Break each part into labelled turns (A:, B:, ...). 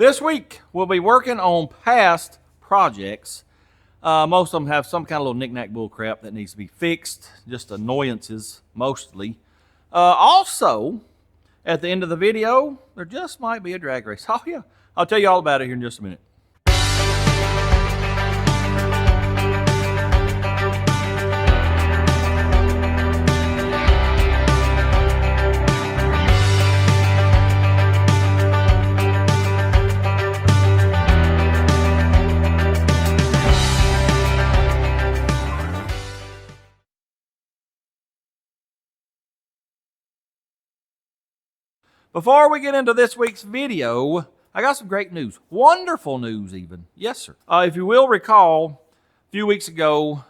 A: This week, we'll be working on past projects. Most of them have some kind of little knick-knack bullcrap that needs to be fixed, just annoyances mostly. Also, at the end of the video, there just might be a drag race. Oh yeah, I'll tell you all about it here in just a minute. Before we get into this week's video, I got some great news. Wonderful news even. Yes, sir. If you will recall, a few weeks ago,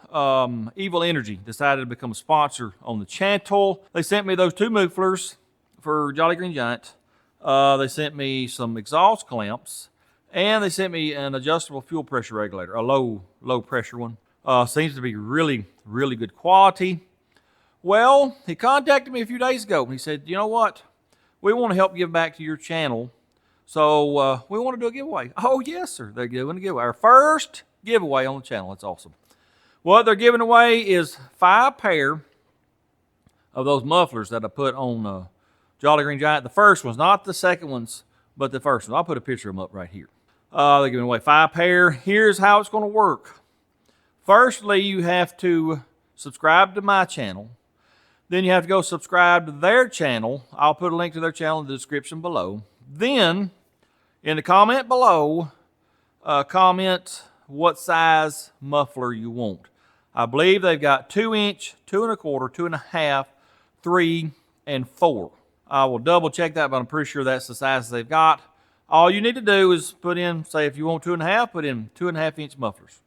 A: Evil Energy decided to become a sponsor on the channel. They sent me those two mufflers for Jolly Green Giant. They sent me some exhaust clamps, and they sent me an adjustable fuel pressure regulator, a low pressure one. Seems to be really good quality. Well, he contacted me a few days ago, and he said, you know what? We want to help give back to your channel, so we want to do a giveaway. Oh, yes, sir. They're doing a giveaway. Our first giveaway on the channel. That's awesome. What they're giving away is 5 pair of those mufflers that I put on Jolly Green Giant. The first ones, not the second ones, but the first one. I'll put a picture of them up right here. They're giving away 5 pair. Here's how it's going to work. Firstly, you have to subscribe to my channel. Then you have to go subscribe to their channel. I'll put a link to their channel in the description below. Then, in the comment below, comment what size muffler you want. I believe they've got 2-inch, 2 1/4, 2 1/2, 3, and 4. I will double check that, but I'm pretty sure that's the size they've got. All you need to do is put in, say if you want 2 1/2, put in 2 1/2-inch mufflers.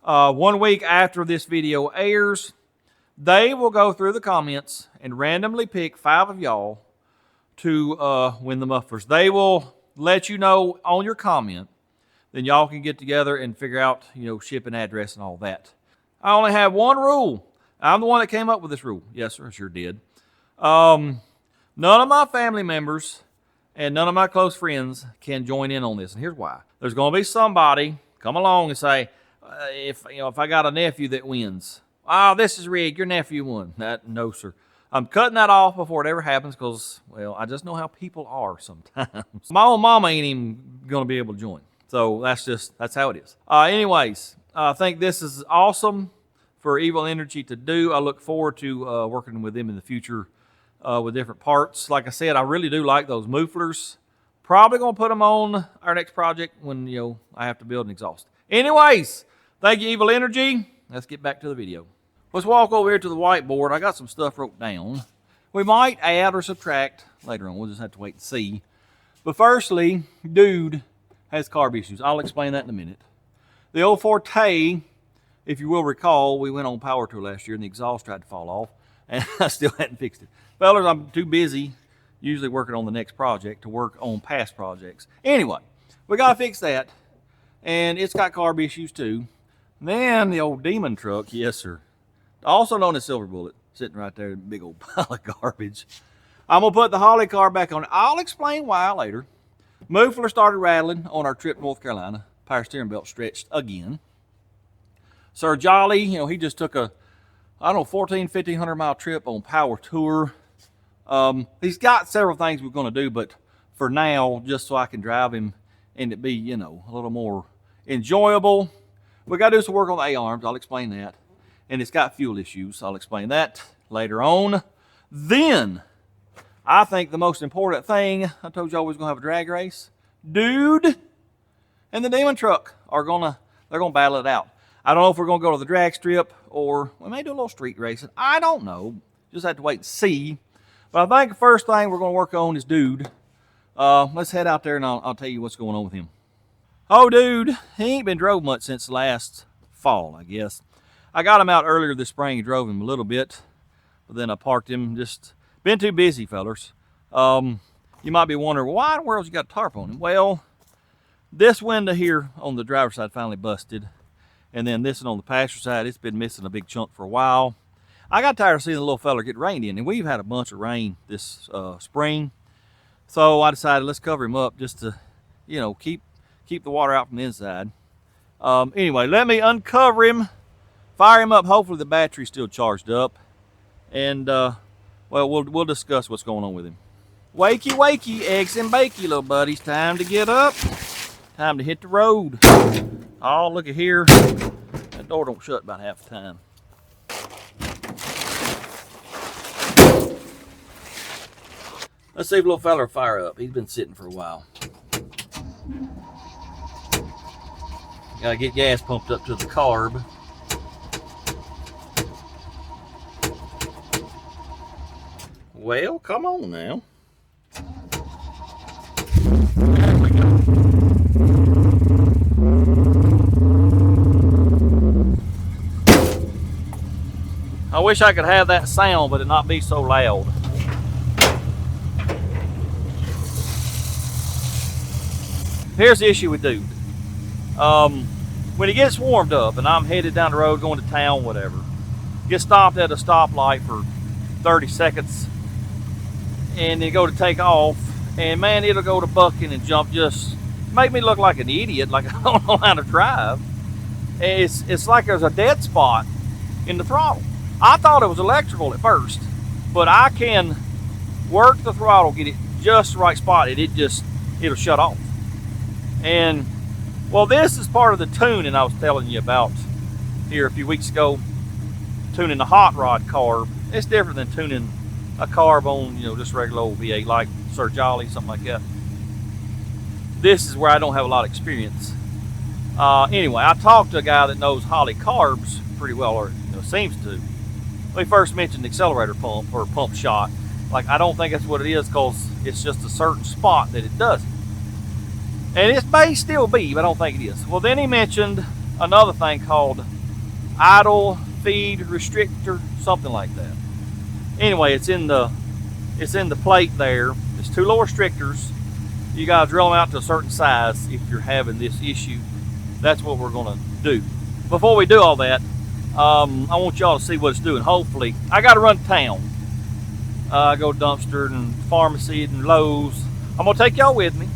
A: 1 week after this video airs, they will go through the comments and randomly pick 5 of y'all to win the mufflers. They will let you know on your comment. Then y'all can get together and figure out, shipping address and all that. I only have one rule. I'm the one that came up with this rule. Yes, sir, I sure did. None of my family members and none of my close friends can join in on this. And here's why. There's going to be somebody come along and say, if I got a nephew that wins, oh, this is rigged. Your nephew won. No, sir. I'm cutting that off before it ever happens because, well, I just know how people are sometimes. My own mama ain't even going to be able to join. So that's how it is. Anyways, I think this is awesome for Evil Energy to do. I look forward to working with them in the future with different parts. Like I said, I really do like those mufflers. Probably going to put them on our next project when, I have to build an exhaust. Anyways, thank you, Evil Energy. Let's get back to the video. Let's walk over here to the whiteboard. I got some stuff wrote down. We might add or subtract later on. We'll just have to wait and see. But firstly, dude has carb issues. I'll explain that in a minute. The old Forte, if you will recall, we went on power tour last year and the exhaust tried to fall off and I still hadn't fixed it. Fellas, I'm too busy usually working on the next project to work on past projects. Anyway, we got to fix that. And it's got carb issues too. And then the old demon truck, yes sir. Also known as Silver Bullet, sitting right there in a big old pile of garbage. I'm going to put the Holly car back on. I'll explain why later. Muffler started rattling on our trip to North Carolina. Power steering belt stretched again. Sir Jolly, he just took a, 1,500 mile trip on power tour. He's got several things we're going to do, but for now, just so I can drive him and it be, a little more enjoyable, we got to do some work on the A-arms. I'll explain that. And it's got fuel issues. I'll explain that later on. Then, I think the most important thing, I told you I was going to have a drag race. Dude and the demon truck they're going to battle it out. I don't know if we're going to go to the drag strip or we may do a little street racing. I don't know. Just have to wait and see. But I think the first thing we're going to work on is Dude. Let's head out there and I'll tell you what's going on with him. Oh, Dude, he ain't been drove much since last fall, I guess. I got him out earlier this spring and drove him a little bit, but then I parked him. Just been too busy, fellers. You might be wondering, why in the world you got a tarp on him? Well, this window here on the driver's side finally busted, and then this one on the passenger side, it's been missing a big chunk for a while. I got tired of seeing the little fella get rained in, and we've had a bunch of rain this spring, so I decided let's cover him up just to you know, keep the water out from the inside. Anyway, let me uncover him, fire him up. Hopefully the battery's still charged up, and well, we'll discuss what's going on with him. Wakey, wakey, eggs and bakey, little buddies. Time to get up. Time to hit the road. Oh, look at here. That door don't shut about half the time. Let's see if little fella will fire up. He's been sitting for a while. Gotta get gas pumped up to the carb. Well, come on now. I wish I could have that sound, but it not be so loud. Here's the issue with Dude. When he gets warmed up and I'm headed down the road going to town, whatever, get stopped at a stoplight for 30 seconds and then go to take off, and man, it'll go to bucking and jump, just make me look like an idiot, like I don't know how to drive. It's like there's a dead spot in the throttle. I thought it was electrical at first, but I can work the throttle, get it just the right spot, and it'll shut off. And well, this is part of the tuning I was telling you about here a few weeks ago. Tuning the hot rod carb. It's different than tuning a carb on, you know, just regular old V8 like Sir Jolly, something like that. This is where I don't have a lot of experience. Anyway, I talked to a guy that knows Holley carbs pretty well, or you know, seems to. When he first mentioned the accelerator pump or pump shot, like I don't think that's what it is, because it's just a certain spot that it does. And it may still be, but I don't think it is. Well, then he mentioned another thing called idle feed restrictor, something like that. Anyway, it's in the plate there. It's 2 little restrictors. You gotta drill them out to a certain size if you're having this issue. That's what we're gonna do. Before we do all that, I want y'all to see what it's doing. Hopefully, I gotta run to town. I go to Dumpster and Pharmacy and Lowe's. I'm gonna take y'all with me.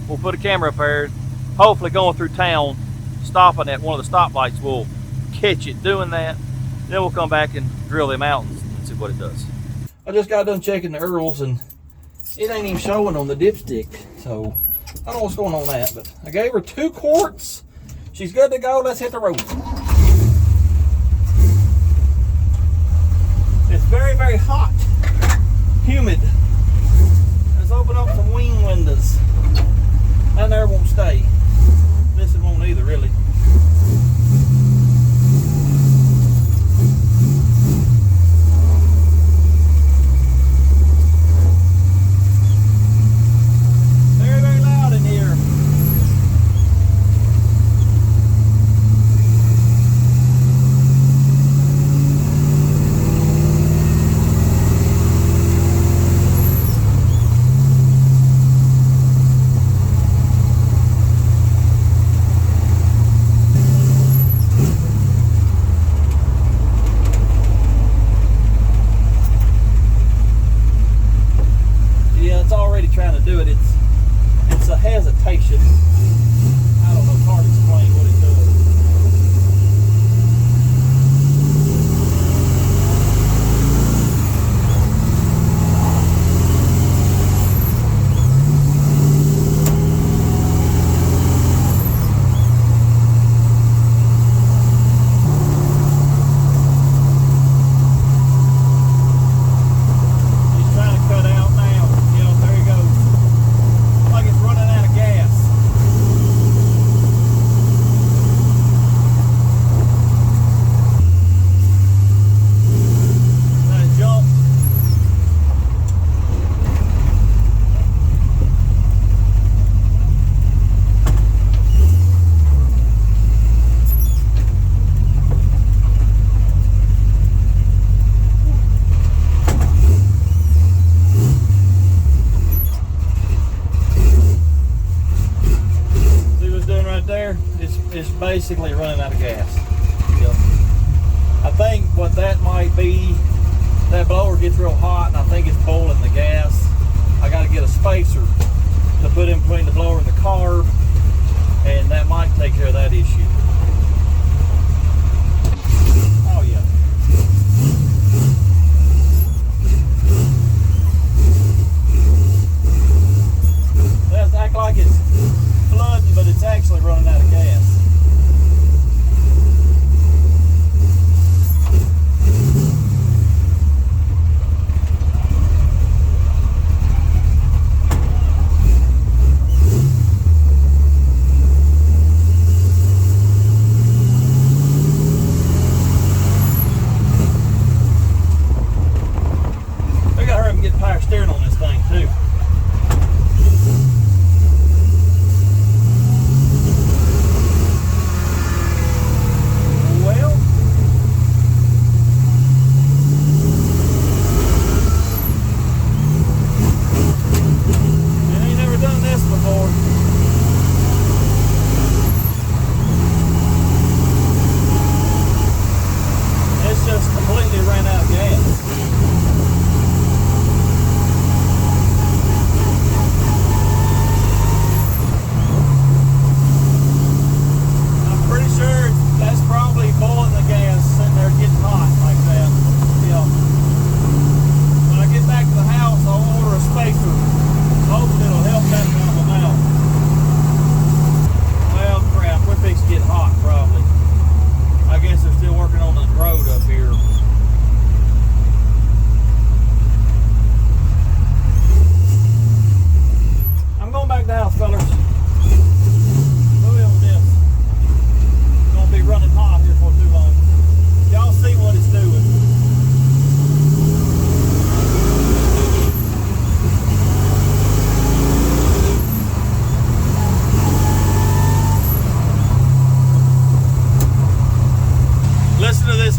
A: We'll put a camera up there. Hopefully going through town, stopping at one of the stoplights, we'll catch it doing that. Then we'll come back and drill them out and see what it does. I just got done checking the Earls and it ain't even showing on the dipstick. So I don't know what's going on with that, but I gave her 2 quarts. She's good to go. Let's hit the road. It's very, very hot, humid. Let's open up some wing windows. That there won't stay. This one won't either, really. Very, very loud in here. Trying to do it, it's a hesitation. I don't know, it's hard to explain what it does. He's trying to cut out now. There he goes. Like it's running out of gas. That jumped. There, it's basically running out of gas. Yep. I think what that might be, that blower gets real hot and I think it's boiling the gas. I got to get a spacer to put in between the blower and the carb, and that might take care of that issue. Oh yeah. Let's act like it's flooding, but it's actually running out of gas. We gotta hurry up and get the power steering on this thing too.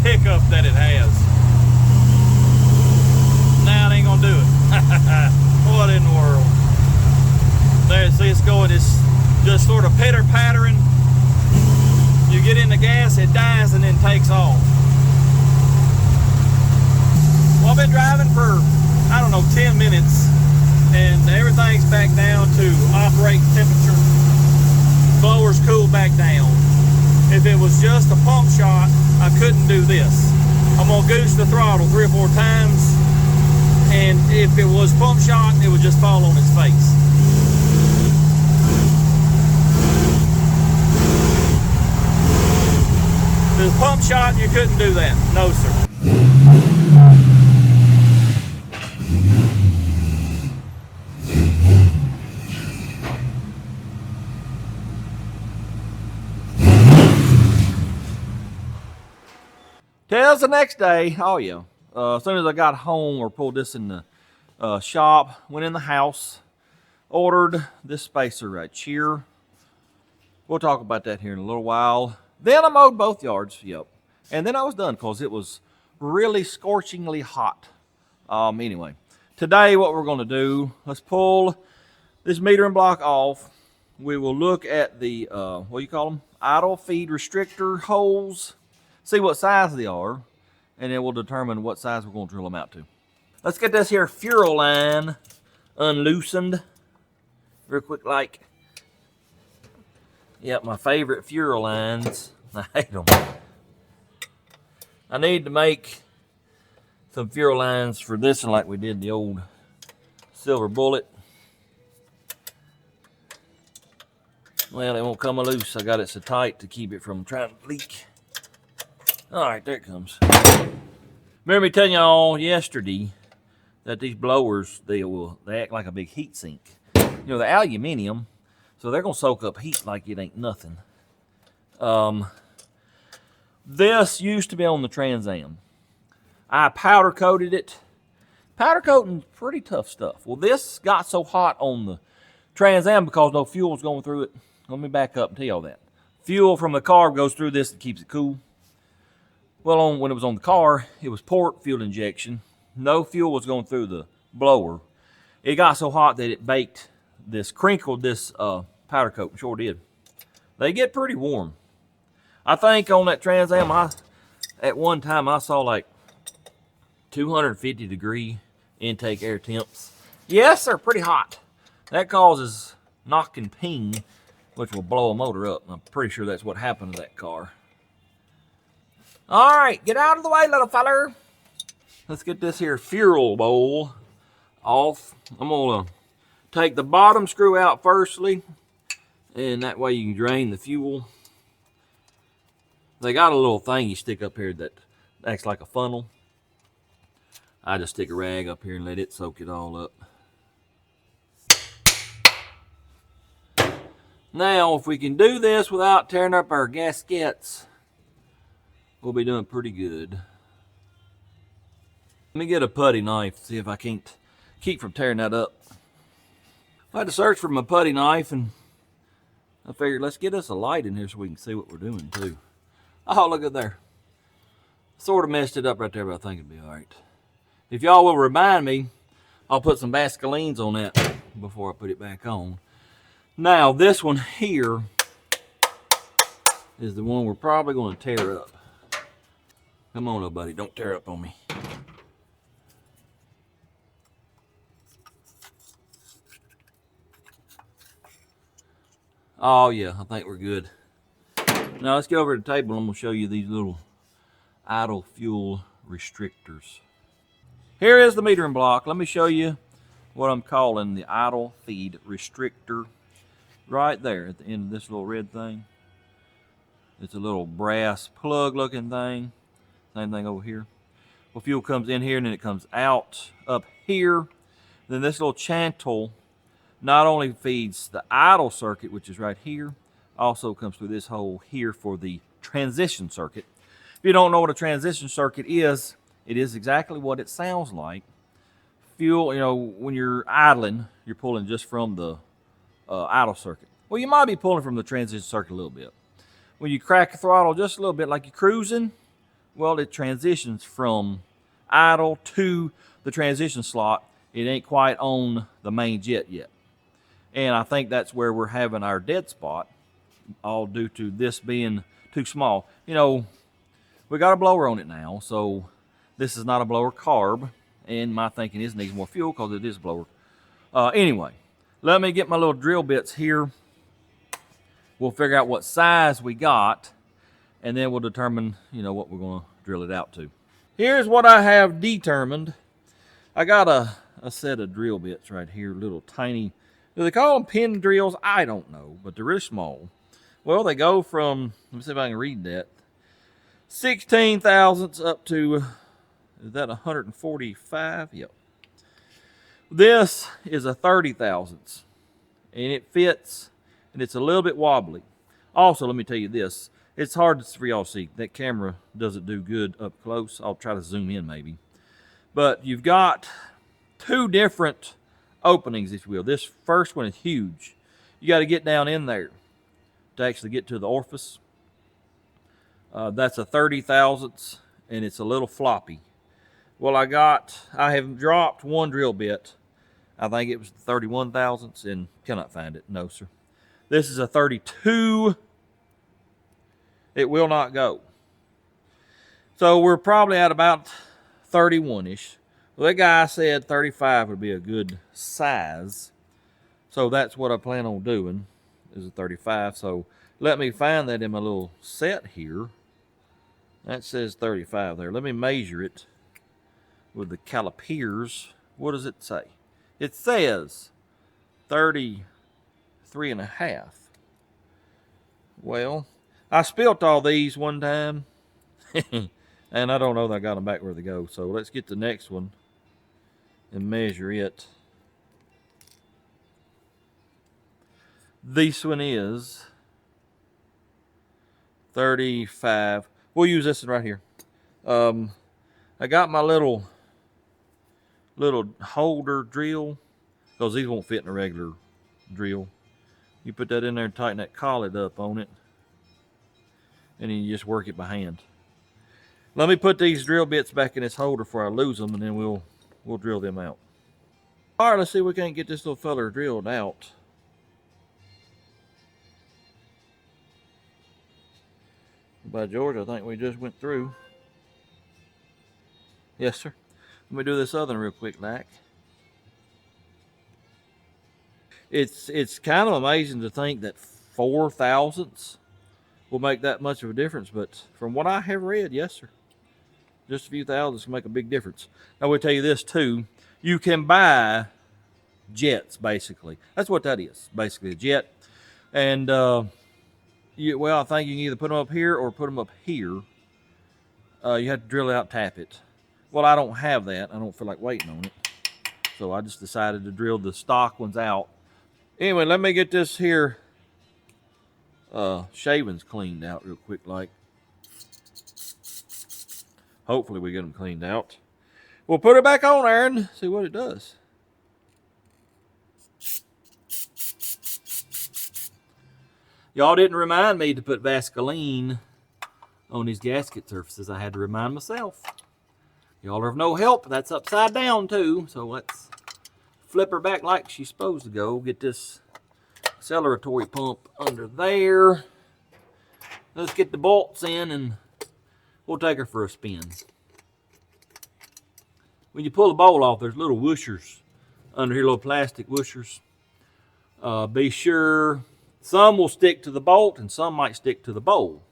A: Hiccup that it has. Now it ain't gonna do it. What in the world? There, see it's going, it's just sort of pitter pattering. You get in the gas, it dies and then takes off. Well, I've been driving for, I don't know, 10 minutes and everything's back down to operating temperature. Blower's cooled back down. If it was just a pump shot, I couldn't do this. I'm gonna goose the throttle 3 or 4 times, and if it was pump shot, it would just fall on its face. If it was pump shot, you couldn't do that. No, sir. Today's the next day. Oh yeah. As soon as I got home or pulled this in the shop, went in the house, ordered this spacer right here. We'll talk about that here in a little while. Then I mowed both yards. Yep. And then I was done because it was really scorchingly hot. Anyway, today what we're going to do, let's pull this metering block off. We will look at the, what do you call them? Idle feed restrictor holes. See what size they are, and then we'll determine what size we're going to drill them out to. Let's get this here fuel line unloosened real quick like. Yep, my favorite fuel lines. I hate them. I need to make some fuel lines for this one like we did the old Silver Bullet. Well, it won't come loose. I got it so tight to keep it from trying to leak. All right, there it comes. Remember me telling y'all yesterday that these blowers, they act like a big heat sink. You know, they're aluminum, so they're gonna soak up heat like it ain't nothing. This used to be on the Trans Am. I powder coated it. Powder coating's pretty tough stuff. Well, this got so hot on the Trans Am because no fuel was going through it. Let me back up and tell y'all that. Fuel from the carb goes through this and keeps it cool. Well, when it was on the car, it was port fuel injection. No fuel was going through the blower. It got so hot that it baked this, crinkled this powder coat. Sure did. They get pretty warm. I think on that Trans Am, at one time I saw like 250 degree intake air temps. Yes, they're pretty hot. That causes knock and ping, which will blow a motor up. I'm pretty sure that's what happened to that car. All right, get out of the way, little feller. Let's get this here fuel bowl off. I'm gonna take the bottom screw out firstly, and that way you can drain the fuel. They got a little thing you stick up here that acts like a funnel. I just stick a rag up here and let it soak it all up. Now, if we can do this without tearing up our gaskets, we'll be doing pretty good. Let me get a putty knife, see if I can't keep from tearing that up. I had to search for my putty knife, and I figured let's get us a light in here so we can see what we're doing too. Oh, look at there. Sort of messed it up right there, but I think it'll be all right. If y'all will remind me, I'll put some Vaselines on that before I put it back on. Now, this one here is the one we're probably going to tear up. Come on, little buddy, don't tear up on me. Oh yeah, I think we're good. Now let's get over to the table. I'm going to show you these little idle fuel restrictors. Here is the metering block. Let me show you what I'm calling the idle feed restrictor. Right there at the end of this little red thing. It's a little brass plug looking thing. Same thing over here. Well, fuel comes in here and then it comes out up here. Then this little channel not only feeds the idle circuit, which is right here, also comes through this hole here for the transition circuit. If you don't know what a transition circuit is, it is exactly what it sounds like. Fuel, you know, when you're idling, you're pulling just from the idle circuit. Well, you might be pulling from the transition circuit a little bit. When you crack the throttle just a little bit like you're cruising, well, it transitions from idle to the transition slot. It ain't quite on the main jet yet. And I think that's where we're having our dead spot, all due to this being too small. You know, we got a blower on it now, so this is not a blower carb, and my thinking is it needs more fuel because it is a blower. Anyway, let me get my little drill bits here. We'll figure out what size we got, and then we'll determine, you know, what we're going to drill it out to. Here's what I have determined. I got a set of drill bits right here, little tiny, do they call them pin drills? I don't know, but they're really small. Well, they go from, let me see if I can read that, 16 thousandths up to, is that 145? Yep. This is a 30 thousandths, and it fits, and it's a little bit wobbly. Also, let me tell you this. It's hard for y'all to see. That camera doesn't do good up close. I'll try to zoom in maybe. But you've got two different openings, if you will. This first one is huge. You got to get down in there to actually get to the orifice. That's a 30 thousandths, and it's a little floppy. Well, I have dropped one drill bit. I think it was 31 thousandths, and cannot find it. No, sir. This is a 32. It will not go. So we're probably at about 31-ish. Well, that guy said 35 would be a good size. So that's what I plan on doing, is a 35. So let me find that in my little set here. That says 35 there. Let me measure it with the calipers. What does it say? It says 33 and a half. Well, I spilt all these one time, and I don't know that I got them back where they go. So let's get the next one and measure it. This one is 35. We'll use this one right here. I got my little holder drill, because these won't fit in a regular drill. You put that in there and tighten that collet up on it, and then you just work it by hand. Let me put these drill bits back in this holder before I lose them, and then we'll drill them out. All right, let's see if we can't get this little feller drilled out. By George, I think we just went through. Yes, sir. Let me do this other one real quick, Lack. It's kind of amazing to think that 4 thousandths will make that much of a difference. But from what I have read, yes, sir, just a few thousandths can make a big difference. I will tell you this too: you can buy jets, basically. That's what that is, basically a jet. And well, I think you can either put them up here or put them up here. You have to drill it out, tap it. Well, I don't have that. I don't feel like waiting on it. So I just decided to drill the stock ones out. Anyway, let me get this here shavings cleaned out real quick, like. Hopefully we get them cleaned out. We'll put it back on there and see what it does. Y'all didn't remind me to put Vaseline on these gasket surfaces. I had to remind myself. Y'all are of no help. That's upside down too. So let's flip her back like she's supposed to go. Get this acceleratory pump under there. Let's get the bolts in and we'll take her for a spin. When you pull the bowl off, there's little whooshers under here, little plastic whooshers. Be sure some will stick to the bolt and some might stick to the bowl.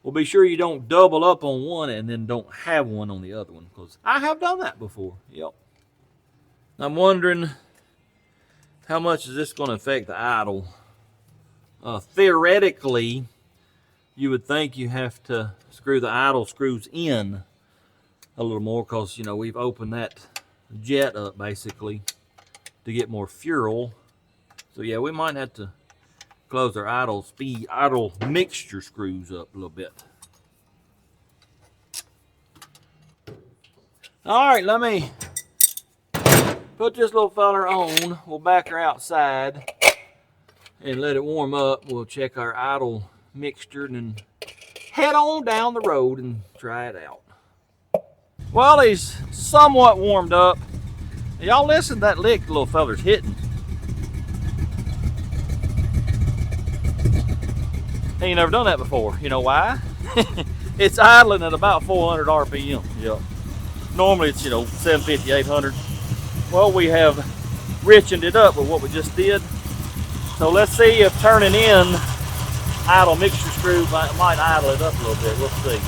A: Well, be sure you don't double up on one and then don't have one on the other one, because I have done that before. Yep. I'm wondering how much is this going to affect the idle. Theoretically, you would think you have to screw the idle screws in a little more, because you know we've opened that jet up basically to get more fuel. So yeah, we might have to close our idle mixture screws up a little bit. All right, let me put this little feller on. We'll back her outside and let it warm up. We'll check our idle mixture and then head on down the road and try it out. Well, he's somewhat warmed up. Y'all listen to that lick the little feller's hitting. He ain't never done that before. You know why? It's idling at about 400 RPM. Yep. Normally it's, 750, 800. Well, we have richened it up with what we just did. So let's see if turning in idle mixture screw might idle it up a little bit. We'll see.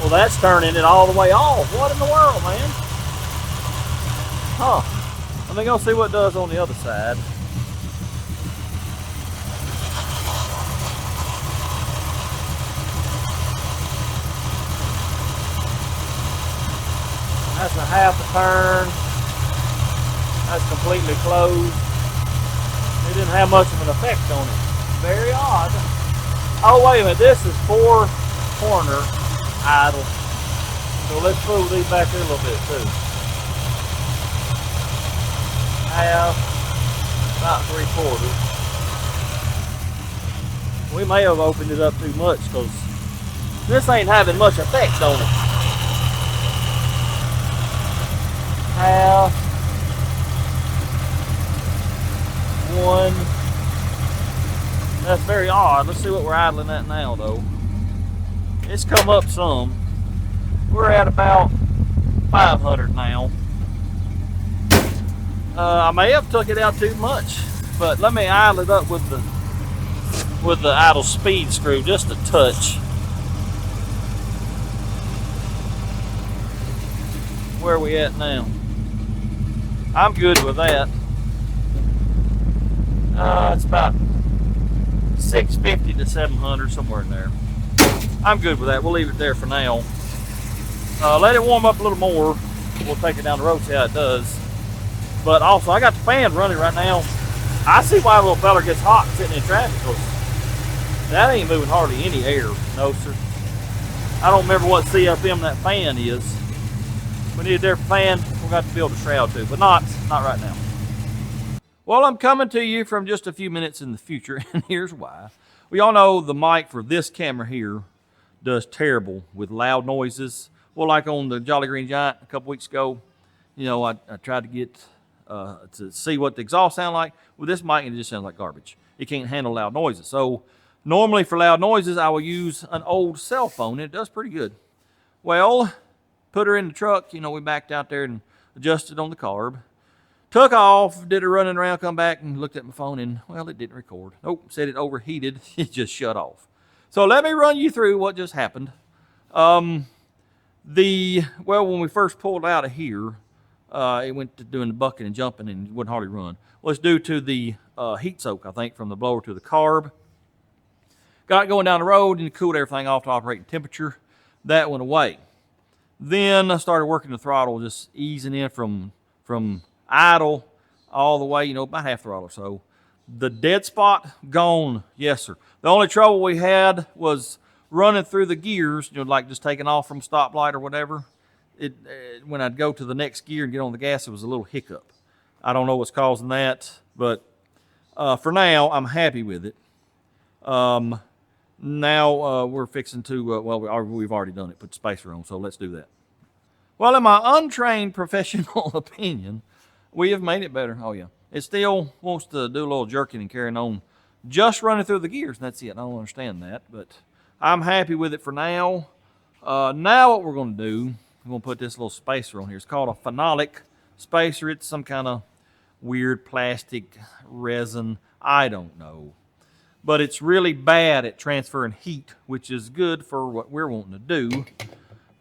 A: Well, that's turning it all the way off. What in the world, man? Huh. Let me go see what it does on the other side. That's a half a turn. That's completely closed. It didn't have much of an effect on it. Very odd. Oh, wait a minute. This is 4-corner idle. So let's move these back here a little bit too. Half, about 3/4. We may have opened it up too much because this ain't having much effect on it. Half, 1. That's very odd. Let's see what we're idling at now though. It's come up some. We're at about 500 now. I may have took it out too much, but let me idle it up with the idle speed screw just a touch. Where are we at now? I'm good with that. It's about 650 to 700, somewhere in there. I'm good with that. We'll leave it there for now. Let it warm up a little more. We'll take it down the road, see how it does. But also, I got the fan running right now. I see why a little fella gets hot sitting in traffic, because that ain't moving hardly any air. No, sir. I don't remember what CFM that fan is. We need a different fan. We've got to build a shroud too, but not right now. Well, I'm coming to you from just a few minutes in the future, and here's why. We all know the mic for this camera here does terrible with loud noises. Well, like on the Jolly Green Giant a couple weeks ago, I tried to get to see what the exhaust sound like. With this mic, it just sounds like garbage. It can't handle loud noises. So normally for loud noises, I will use an old cell phone. It does pretty good. Well, put her in the truck. You know, we backed out there and adjusted on the carb. Took off, did a running around, come back and looked at my phone and, well, it didn't record. Nope, said it overheated. It just shut off. So let me run you through what just happened. When we first pulled out of here, it went to doing the bucking and jumping and wouldn't hardly run. Well, it's due to the heat soak, I think, from the blower to the carb. Got it going down the road and cooled everything off to operating temperature. That went away. Then I started working the throttle, just easing in from idle all the way, you know, about half throttle or so. The dead spot, gone. Yes, sir. The only trouble we had was running through the gears, you know, like just taking off from a stoplight or whatever. When I'd go to the next gear and get on the gas, it was a little hiccup. I don't know what's causing that, but for now, I'm happy with it. Now we're fixing to, we've already done it, put the spacer on, so let's do that. Well, in my untrained professional opinion, we have made it better. Oh, yeah. It still wants to do a little jerking and carrying on, just running through the gears, and that's it. I don't understand that, but I'm happy with it for now. Now what we're going to do, we're going to put this little spacer on here. It's called a phenolic spacer. It's some kind of weird plastic resin. I don't know. But it's really bad at transferring heat, which is good for what we're wanting to do,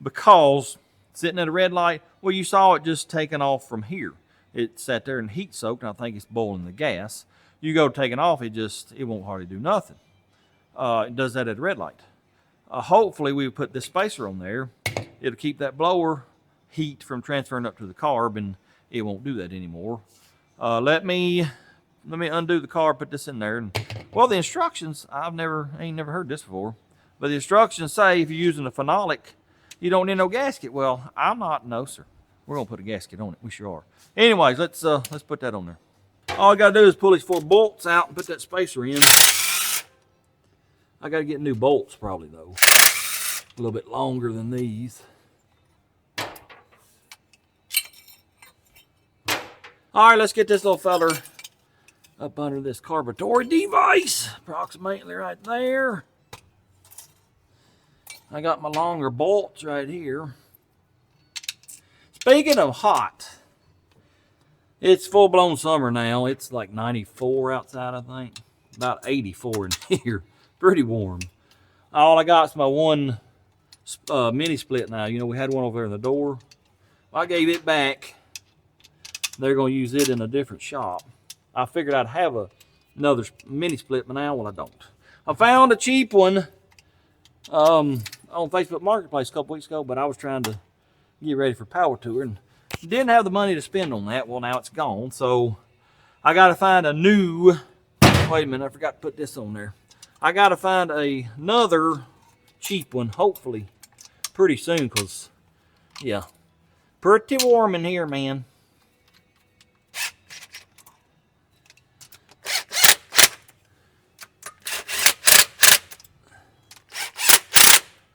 A: because sitting at a red light, well, you saw it just taking off from here. It sat there and heat soaked, and I think it's boiling the gas. You go taking off, it won't hardly do nothing. It does that at a red light. Hopefully we put this spacer on there. It'll keep that blower heat from transferring up to the carb, and it won't do that anymore. Let me undo the carb, put this in there. And, well, the instructions, I ain't never heard this before, but the instructions say if you're using a phenolic, you don't need no gasket. Well, no, sir. We're gonna put a gasket on it. We sure are. Anyways, let's put that on there. All I gotta do is pull these 4 bolts out and put that spacer in. I gotta get new bolts probably though. A little bit longer than these. All right, let's get this little feller up under this carburetor device. Approximately right there. I got my longer bolts right here. Speaking of hot, it's full-blown summer now. It's like 94 outside, I think. About 84 in here. Pretty warm. All I got is my one mini split now. You know, we had one over there in the door. I gave it back. They're going to use it in a different shop. I figured I'd have another mini split, but now, well, I don't. I found a cheap one on Facebook Marketplace a couple weeks ago, but I was trying to get ready for power tour and didn't have the money to spend on that. Well, now it's gone, so I got to find a new, wait a minute, I forgot to put this on there. I got to find another cheap one, hopefully pretty soon, because, yeah, pretty warm in here, man.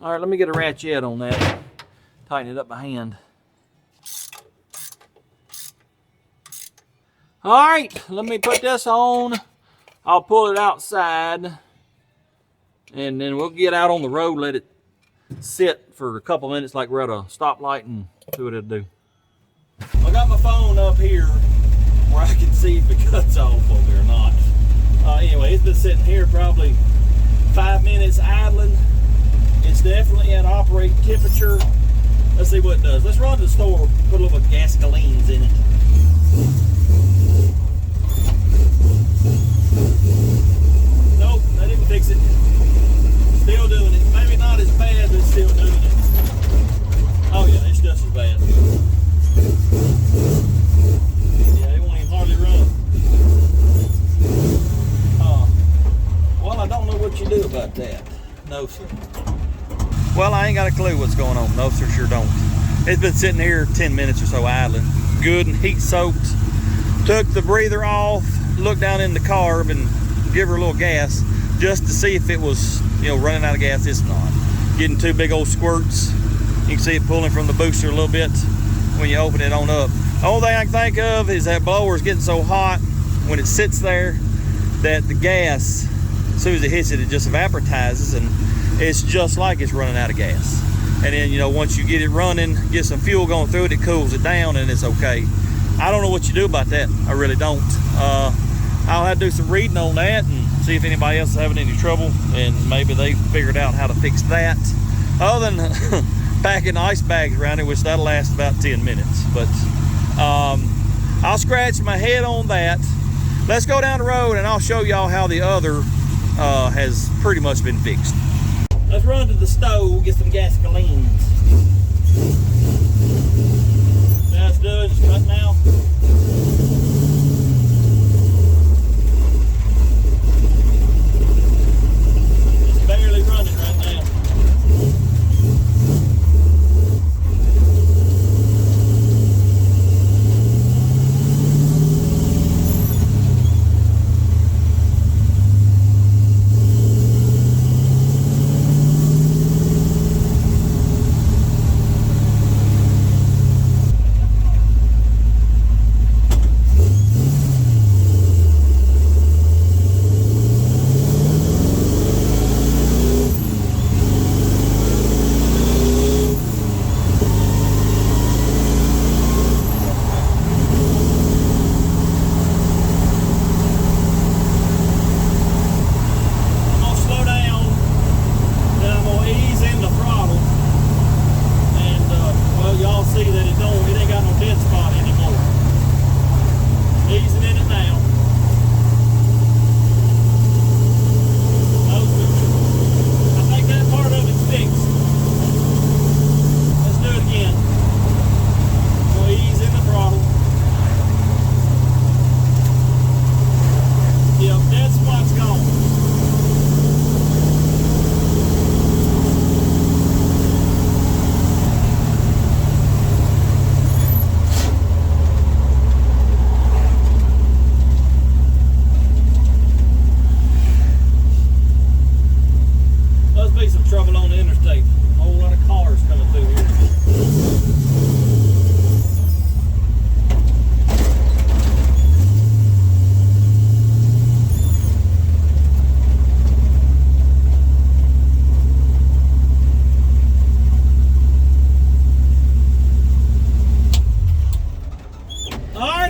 A: All right, let me get a ratchet on that. Tighten it up by hand. All right, let me put this on. I'll pull it outside, and then we'll get out on the road, let it sit for a couple minutes like we're at a stoplight, and see what it'll do. I got my phone up here where I can see if it cuts off over there or not. Anyway, it's been sitting here probably 5 minutes idling. It's definitely at operating temperature. Let's see what it does. Let's run to the store, put a little bit of gasolines in it. Nope, that didn't fix it. Still doing it. Maybe not as bad, but still doing it. Oh yeah, it's just as bad. Yeah, it won't even hardly run. Well, I don't know what you do about that. No, sir. Well, I ain't got a clue what's going on. No, sir, sure don't. It's been sitting here 10 minutes or so idling. Good and heat soaked. Took the breather off, looked down in the carb and give her a little gas just to see if it was, you know, running out of gas. It's not. Getting 2 big old squirts. You can see it pulling from the booster a little bit when you open it on up. The only thing I can think of is that blower is getting so hot when it sits there that the gas, as soon as it hits it, it just evaporatizes, and it's just like it's running out of gas. And then, you know, once you get it running, get some fuel going through it, it cools it down and it's okay. I don't know what you do about that. I really don't. I'll have to do some reading on that and see if anybody else is having any trouble, and maybe they figured out how to fix that. Other than packing ice bags around it, which that'll last about 10 minutes. But I'll scratch my head on that. Let's go down the road and I'll show y'all how the other has pretty much been fixed. Let's run to the stove, get some gasolines. That's done, it's cut now. It's barely running right now.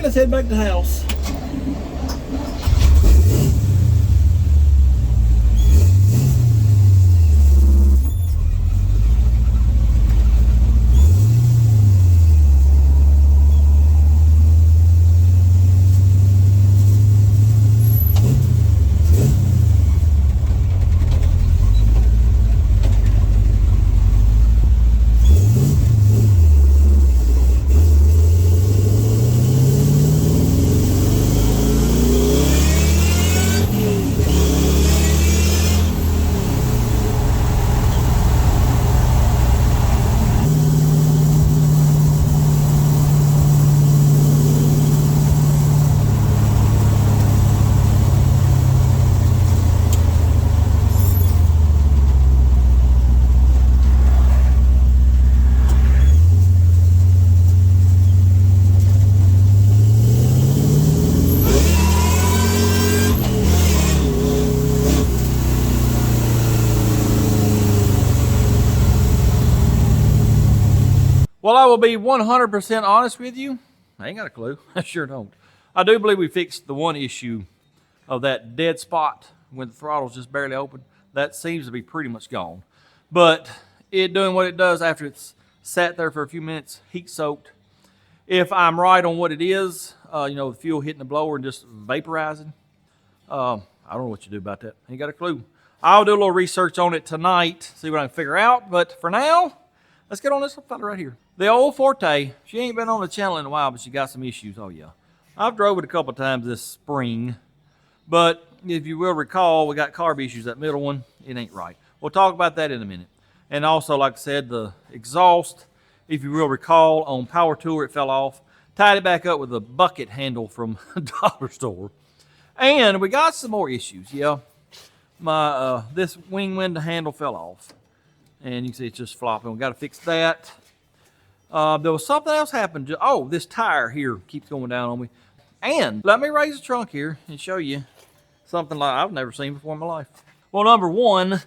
A: Let's head back to the house. Well, I will be 100% honest with you. I ain't got a clue. I sure don't. I do believe we fixed the one issue of that dead spot when the throttle's just barely open. That seems to be pretty much gone. But it doing what it does after it's sat there for a few minutes, heat soaked. If I'm right on what it is, you know, the fuel hitting the blower and just vaporizing, I don't know what you do about that. Ain't got a clue. I'll do a little research on it tonight, see what I can figure out. But for now, let's get on this fella right here. The old Forte, she ain't been on the channel in a while, but she got some issues. Oh, yeah. I've drove it a couple times this spring. But if you will recall, we got carb issues. That middle one, it ain't right. We'll talk about that in a minute. And also, like I said, the exhaust, if you will recall, on Power Tour, it fell off. Tied it back up with a bucket handle from a dollar store. And we got some more issues, yeah. My this wing window handle fell off. And you can see it's just flopping. We got to fix that. There was something else happened. Oh, this tire here keeps going down on me. And let me raise the trunk here and show you something like I've never seen before in my life. Well, number one,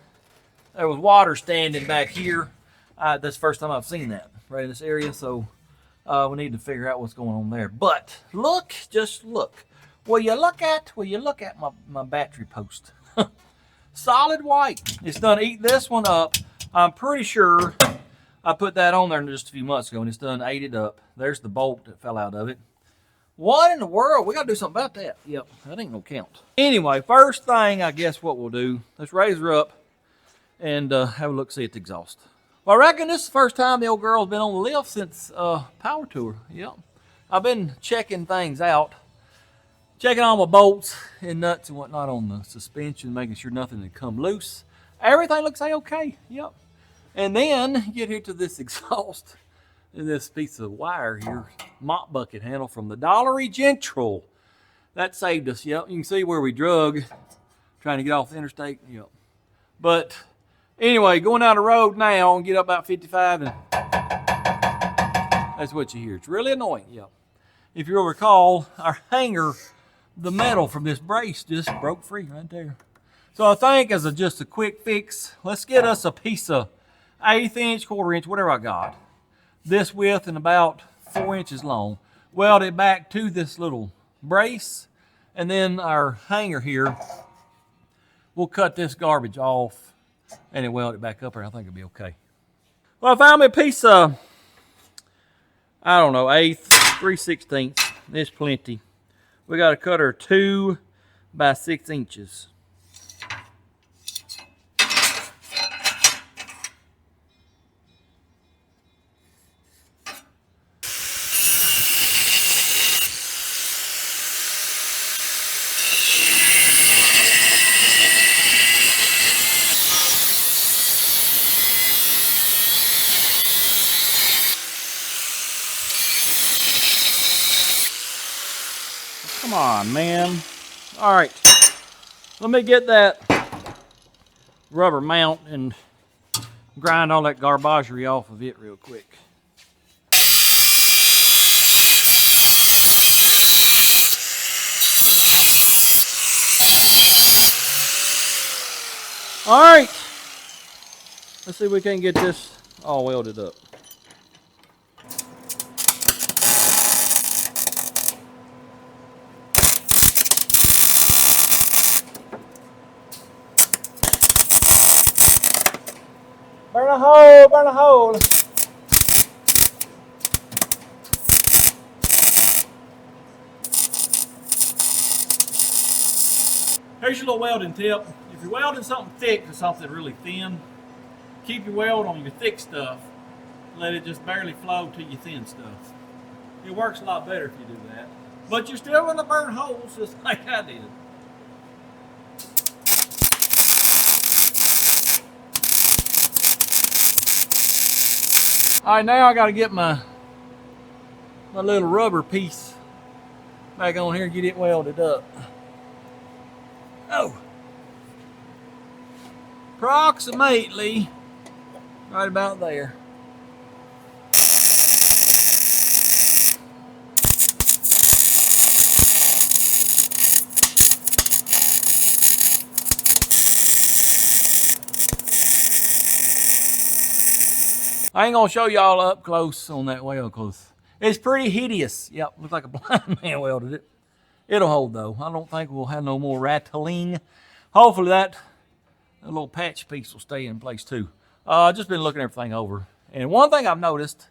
A: there was water standing back here. That's the first time I've seen that right in this area, so we need to figure out what's going on there. But look, just look. Will you look at my battery post? Solid white. It's done eat this one up. I'm pretty sure I put that on there just a few months ago, and it's done ate it up. There's the bolt that fell out of it. What in the world? We got to do something about that. Yep, that ain't gonna count. Anyway, first thing, I guess what we'll do, let's raise her up and have a look, see at the exhaust. Well, I reckon this is the first time the old girl's been on the lift since Power Tour. Yep. I've been checking things out, checking all my bolts and nuts and whatnot on the suspension, making sure nothing had come loose. Everything looks okay. Yep. And then get here to this exhaust and this piece of wire here, mop bucket handle from the Dollar General. That saved us. Yep. You can see where we drug trying to get off the interstate. Yep. But anyway, going down the road now and get up about 55, and that's what you hear. It's really annoying. Yep. If you'll recall, our hanger, the metal from this brace just broke free right there. So I think as just a quick fix, let's get us a piece of 1/8 inch, 1/4 inch, whatever I got. This width and about 4 inches long. Weld it back to this little brace, and then our hanger here, we'll cut this garbage off and then weld it back up, and I think it'll be okay. Well, I found me a piece of, I don't know, 1/8, 3/16. There's plenty. We got to cut her 2 by 6 inches. Come on, man. All right, let me get that rubber mount and grind all that garbagery off of it real quick. All right, let's see if we can get this all welded up. Burn a hole, burn a hole. Here's your little welding tip. If you're welding something thick to something really thin, keep your weld on your thick stuff. Let it just barely flow to your thin stuff. It works a lot better if you do that. But you're still going to burn holes just like I did. All right, now I got to get my little rubber piece back on here and get it welded up. Oh, approximately right about there. I ain't gonna show y'all up close on that weld close. It's pretty hideous. Yep, looks like a blind man welded it. It'll hold though. I don't think we'll have no more rattling. Hopefully that little patch piece will stay in place too. Just been looking everything over. And one thing I've noticed,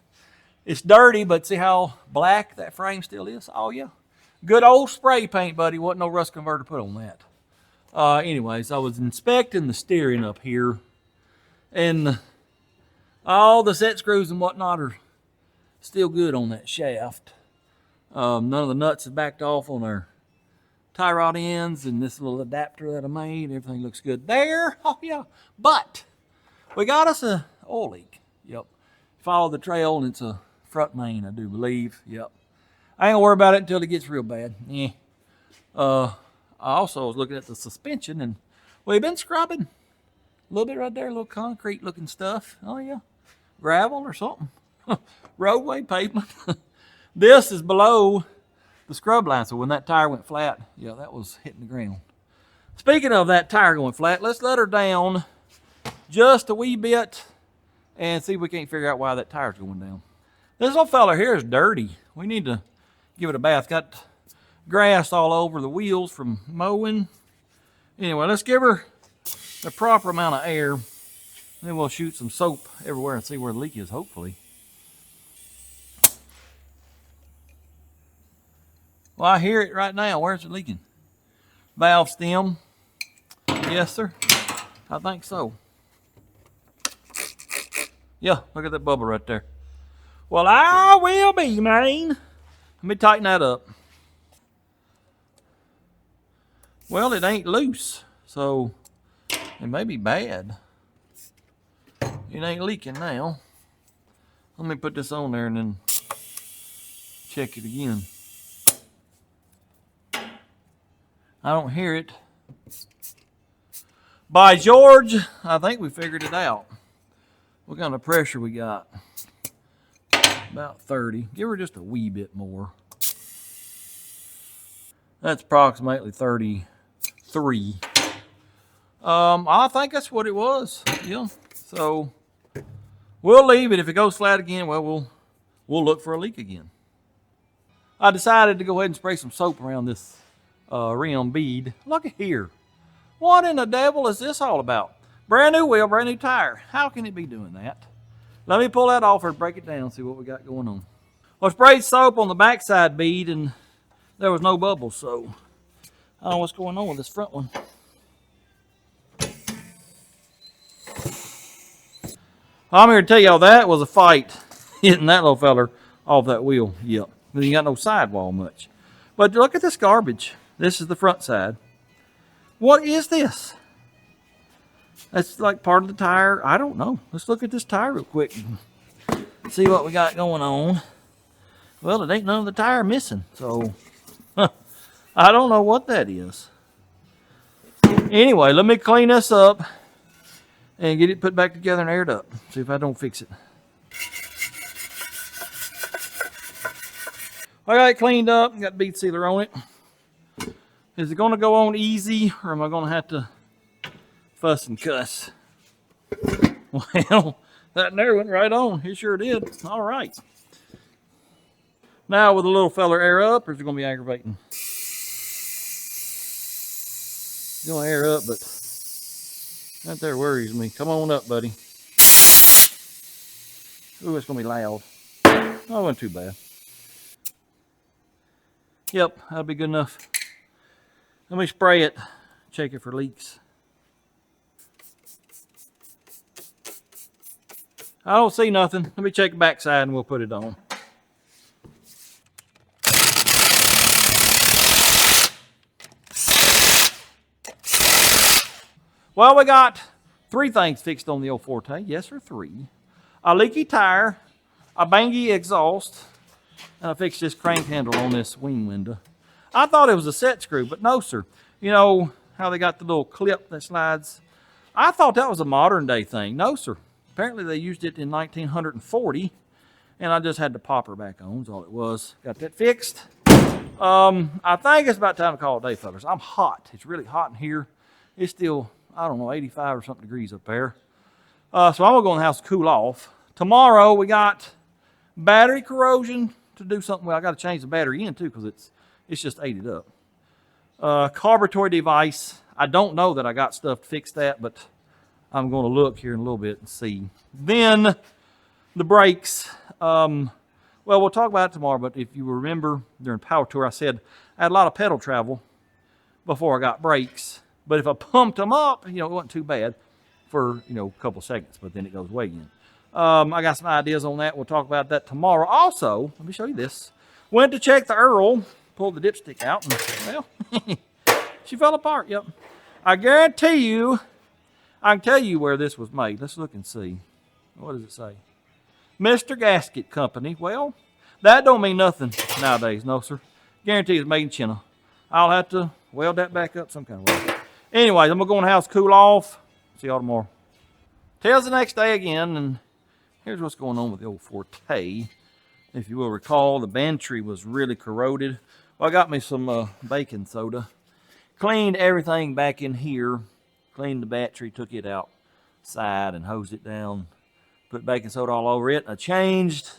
A: it's dirty, but see how black that frame still is? Oh yeah. Good old spray paint, buddy. Wasn't no rust converter put on that. Anyways, I was inspecting the steering up here, and all the set screws and whatnot are still good on that shaft. None of the nuts have backed off on our tie rod ends, and this little adapter that I made, everything looks good there. Oh yeah, but we got us a oil leak. Yep. Follow the trail, and it's a front main, I do believe. Yep. I ain't gonna worry about it until it gets real bad. Yeah. I also was looking at the suspension, and we've been scrubbing a little bit right there, a little concrete looking stuff. Oh yeah. Gravel or something. Roadway pavement. This is below the scrub line, so when that tire went flat, yeah, that was hitting the ground. Speaking of that tire going flat, let's let her down just a wee bit and see if we can't figure out why that tire's going down. This little fella here is dirty. We need to give it a bath. Got grass all over the wheels from mowing. Anyway, let's give her the proper amount of air. Then we'll shoot some soap everywhere and see where the leak is, hopefully. Well, I hear it right now. Where's it leaking? Valve stem. Yes, sir. I think so. Yeah, look at that bubble right there. Well, I will be, man. Let me tighten that up. Well, it ain't loose, so it may be bad. It ain't leaking now. Let me put this on there and then check it again. I don't hear it. By George, I think we figured it out. What kind of pressure we got? About 30. Give her just a wee bit more. That's approximately 33. I think that's what it was. Yeah. So we'll leave it. If it goes flat again, well, we'll look for a leak again. I decided to go ahead and spray some soap around this rim bead. Look at here. What in the devil is this all about? Brand new wheel, brand new tire. How can it be doing that? Let me pull that off and break it down, see what we got going on. Well, I sprayed soap on the backside bead and there was no bubbles, so I don't know what's going on with this front one. I'm here to tell y'all that was a fight hitting that little feller off that wheel. Yep. Then you got no sidewall much. But look at this garbage. This is the front side. What is this? That's like part of the tire. I don't know. Let's look at this tire real quick and see what we got going on. Well, it ain't none of the tire missing, so I don't know what that is. Anyway, let me clean this up and get it put back together and aired up. See if I don't fix it. I got it cleaned up. Got bead sealer on it. Is it going to go on easy or am I going to have to fuss and cuss? Well, that there went right on. It sure did. All right. Now with a little feller air up, or is it going to be aggravating? It's going to air up, but that there worries me. Come on up, buddy. Ooh, it's going to be loud. Oh, it wasn't too bad. Yep, that'll be good enough. Let me spray it. Check it for leaks. I don't see nothing. Let me check the backside and we'll put it on. Well, we got 3 things fixed on the old Forte. Yes, sir, 3. A leaky tire, a bangy exhaust, and I fixed this crank handle on this wing window. I thought it was a set screw, but no, sir. You know how they got the little clip that slides? I thought that was a modern day thing. No, sir. Apparently they used it in 1940, and I just had to pop her back on, is all it was. Got that fixed. I think it's about time to call it a day, fellas. I'm hot. It's really hot in here. It's still, I don't know, 85 or something degrees up there. So I'm going to go in the house to cool off. Tomorrow we got battery corrosion to do something. Well, I got to change the battery in too because it's just ate it up. Carburetor device. I don't know that I got stuff to fix that, but I'm going to look here in a little bit and see. Then the brakes. Well, we'll talk about it tomorrow, but if you remember during Power Tour, I said I had a lot of pedal travel before I got brakes. But if I pumped them up, it wasn't too bad for, a couple seconds, but then it goes way in. I got some ideas on that. We'll talk about that tomorrow. Also, let me show you this. Went to check the Earl, pulled the dipstick out, and, well, she fell apart, yep. I guarantee you, I can tell you where this was made. Let's look and see. What does it say? Mr. Gasket Company. Well, that don't mean nothing nowadays, no, sir. Guarantee it's made in China. I'll have to weld that back up some kind of way. Anyways, I'm going to go in the house, cool off. See y'all tomorrow. Tails the next day again, and here's what's going on with the old Forte. If you will recall, the bantry was really corroded. Well, I got me some baking soda. Cleaned everything back in here. Cleaned the battery, took it outside and hosed it down. Put baking soda all over it. I changed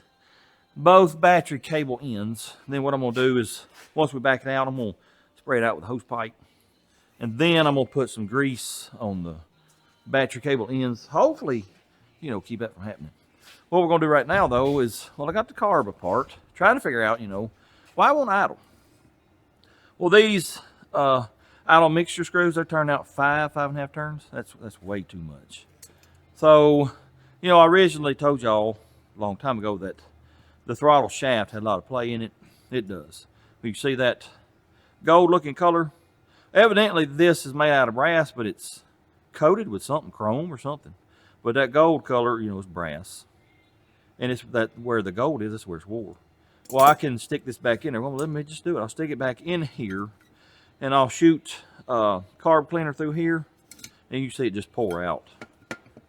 A: both battery cable ends. Then what I'm gonna do is, once we back it out, I'm gonna spray it out with a hose pipe. And then I'm gonna put some grease on the battery cable ends. Hopefully, you know, keep that from happening. What we're gonna do right now though is, well, I got the carb apart, trying to figure out, you know, why won't idle? Well, these idle mixture screws, they're turning out 5.5 turns. That's way too much. So, you know, I originally told y'all a long time ago that the throttle shaft had a lot of play in it. It does. You can see that gold looking color. Evidently this is made out of brass, but it's coated with something, chrome or something. But that gold color, you know, is brass. And it's that where the gold is, that's where it's wore. Well, I can stick this back in there. Well, let me just do it. I'll stick it back in here, and I'll shoot carb cleaner through here, and you see it just pour out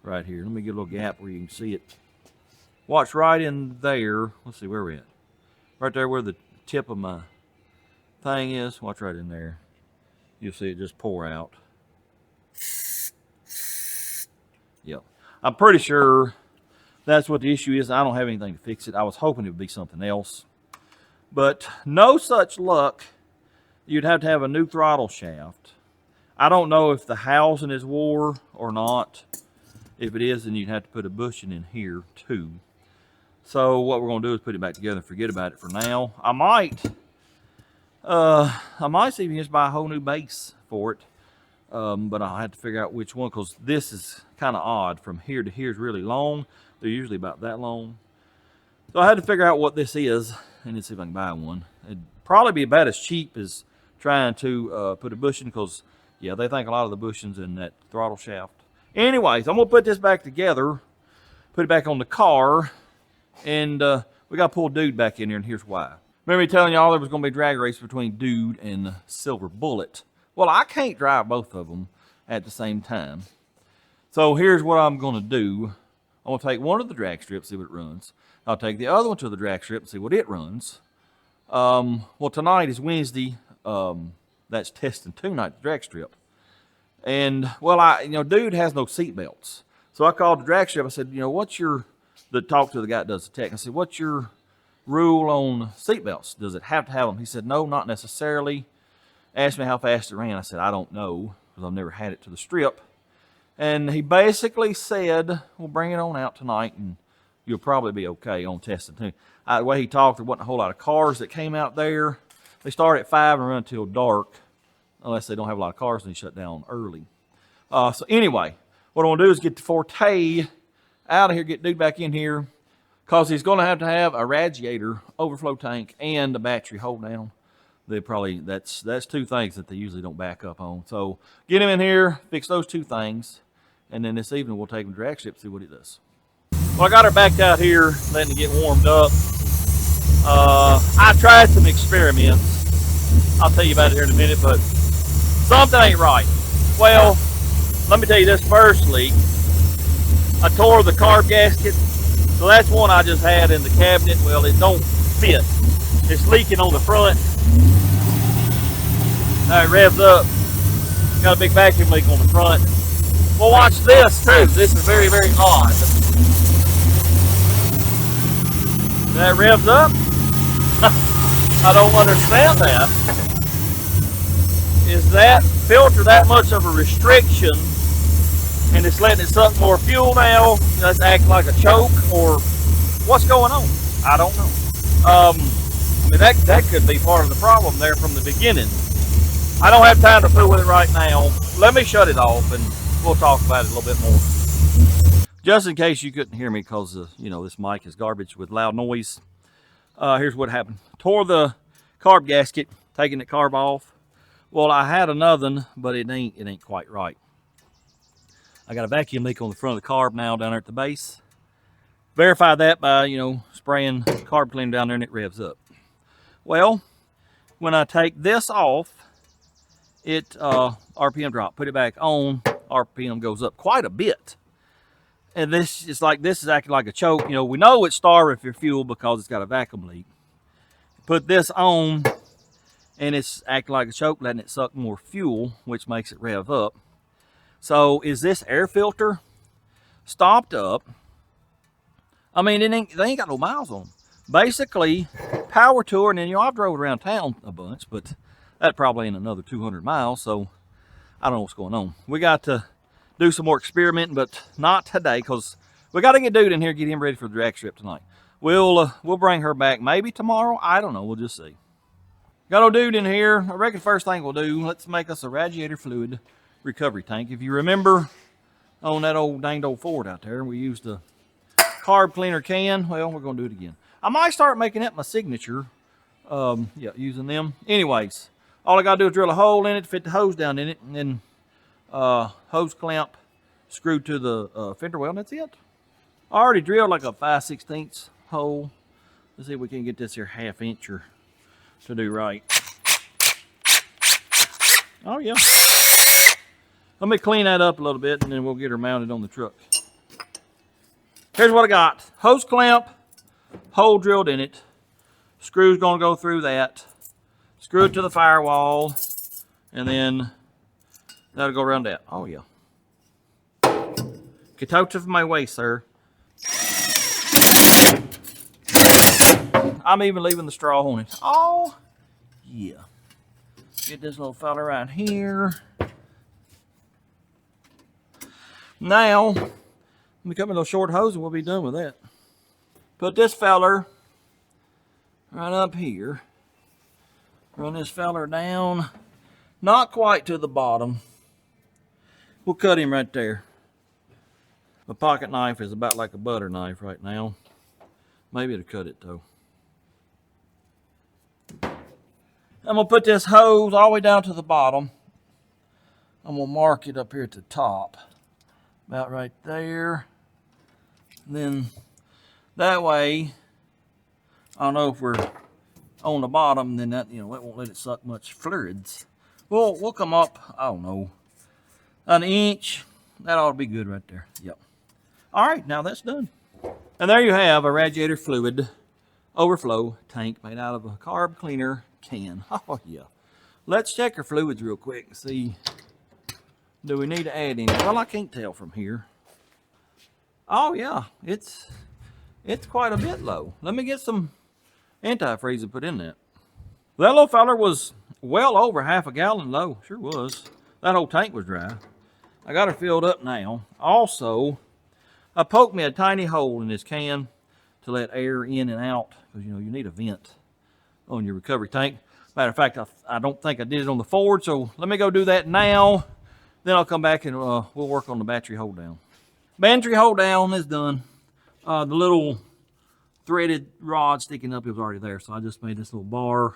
A: right here. Let me get a little gap where you can see it. Watch right in there. Let's see, where we're at. Right there where the tip of my thing is. Watch right in there. You'll see it just pour out. Yep. I'm pretty sure that's what the issue is. I don't have anything to fix it. I was hoping it would be something else. But no such luck. You'd have to have a new throttle shaft. I don't know if the housing is wore or not. If it is, then you'd have to put a bushing in here too. So what we're going to do is put it back together and forget about it for now. I might see if you just buy a whole new base for it. But I'll have to figure out which one, because this is kind of odd. From here to here is really long. They're usually about that long. So I had to figure out what this is and then see if I can buy one. It'd probably be about as cheap as trying to put a bushing, because yeah, they think a lot of the bushings in that throttle shaft. Anyways, I'm gonna put this back together, put it back on the car, and we got to pull Dude back in here, and here's why. Remember me telling y'all there was gonna be a drag race between Dude and Silver Bullet? Well, I can't drive both of them at the same time. So here's what I'm gonna do. I'm gonna take one of the drag strips, see what it runs. I'll take the other one to the drag strip and see what it runs. Well, tonight is Wednesday. That's test and tune night, the drag strip. And well, you know, Dude has no seat belts. So I called the drag strip. I said, you know, talk to the guy that does the tech. I said, what's your rule on seat belts? Does it have to have them? He said, no, not necessarily. Asked me how fast it ran. I said, I don't know, because I've never had it to the strip. And he basically said, well, bring it on out tonight and you'll probably be okay on testing too. The way he talked, there wasn't a whole lot of cars that came out there. They start at 5 and run until dark, unless they don't have a lot of cars and they shut down early. So anyway, what I want to do is get the Forte out of here, get Dude back in here, because he's going to have a radiator overflow tank and a battery hold down. That's two things that they usually don't back up on. So get him in here, fix those two things, and then this evening we'll take him to drag strip, see what it does. Well, I got her backed out here, letting it get warmed up. I tried some experiments. I'll tell you about it here in a minute, but something ain't right. Well, let me tell you this firstly. I tore the carb gasket. So that's one I just had in the cabinet. Well, it don't fit. It's leaking on the front. Now it revs up. Got a big vacuum leak on the front. Well, watch this too. This is very, very odd. That revs up. I don't understand that. Is that filter that much of a restriction, and it's letting it suck more fuel now? That's acting like a choke, or what's going on? I don't know. I mean, that could be part of the problem there from the beginning. I don't have time to fool with it right now. Let me shut it off, and we'll talk about it a little bit more. Just in case you couldn't hear me, because you know, this mic is garbage with loud noise. Here's what happened. Tore the carb gasket, taking the carb off. Well, I had another one, but it ain't quite right. I got a vacuum leak on the front of the carb now down there at the base. Verify that by, you know, spraying carb cleaner down there, and it revs up. Well, when I take this off, it RPM drop. Put it back on, RPM goes up quite a bit. And this is acting like a choke. You know, we know it's starving for fuel because it's got a vacuum leak. Put this on, and it's acting like a choke, letting it suck more fuel, which makes it rev up. So is this air filter stopped up? I mean, they ain't got no miles on them. Basically, power tour, and then, you know, I've drove around town a bunch, but that probably ain't another 200 miles, so I don't know what's going on. We got to do some more experimenting, but not today, because we got to get Dude in here, get him ready for the drag strip tonight. We'll bring her back maybe tomorrow. I don't know. We'll just see. Got old Dude in here. I reckon first thing we'll do, let's make us a radiator fluid recovery tank. If you remember on that danged old Ford out there, we used a carb cleaner can. Well, we're going to do it again. I might start making that my signature. Yeah, using them. Anyways, all I got to do is drill a hole in it, fit the hose down in it, and then hose clamp screwed to the fender well, and that's it. I already drilled like a 5/16 hole. Let's see if we can get this here 1/2 inch to do right. Oh yeah. Let me clean that up a little bit, and then we'll get her mounted on the truck. Here's what I got. Hose clamp, hole drilled in it. Screw's gonna go through that. Screw it to the firewall, and then that'll go around that. Oh yeah. Get out of my way, sir. I'm even leaving the straw on it. Oh, yeah. Get this little fella right here. Now, let me cut my little short hose and we'll be done with that. Put this feller right up here. Run this feller down. Not quite to the bottom. We'll cut him right there. My pocket knife is about like a butter knife right now. Maybe it'll cut it though. I'm gonna put this hose all the way down to the bottom. I'm gonna mark it up here at the top. About right there. And then that way, I don't know if we're on the bottom, then that, you know, it won't let it suck much fluids. We'll come up, I don't know, 1 inch. That ought to be good right there. Yep. All right, now that's done. And there you have a radiator fluid overflow tank made out of a carb cleaner can. Oh yeah. Let's check our fluids real quick and see, do we need to add any? Well, I can't tell from here. Oh yeah, it's quite a bit low. Let me get some antifreeze and put in that. That little feller was well over 1/2 gallon low. Sure was. That whole tank was dry. I got her filled up now. Also, I poked me a tiny hole in this can to let air in and out, because you know you need a vent on your recovery tank. Matter of fact, I don't think I did it on the Ford, so let me go do that now. Then I'll come back and we'll work on the battery hold down. Battery hold down is done. The little threaded rod sticking up, it was already there, so I just made this little bar,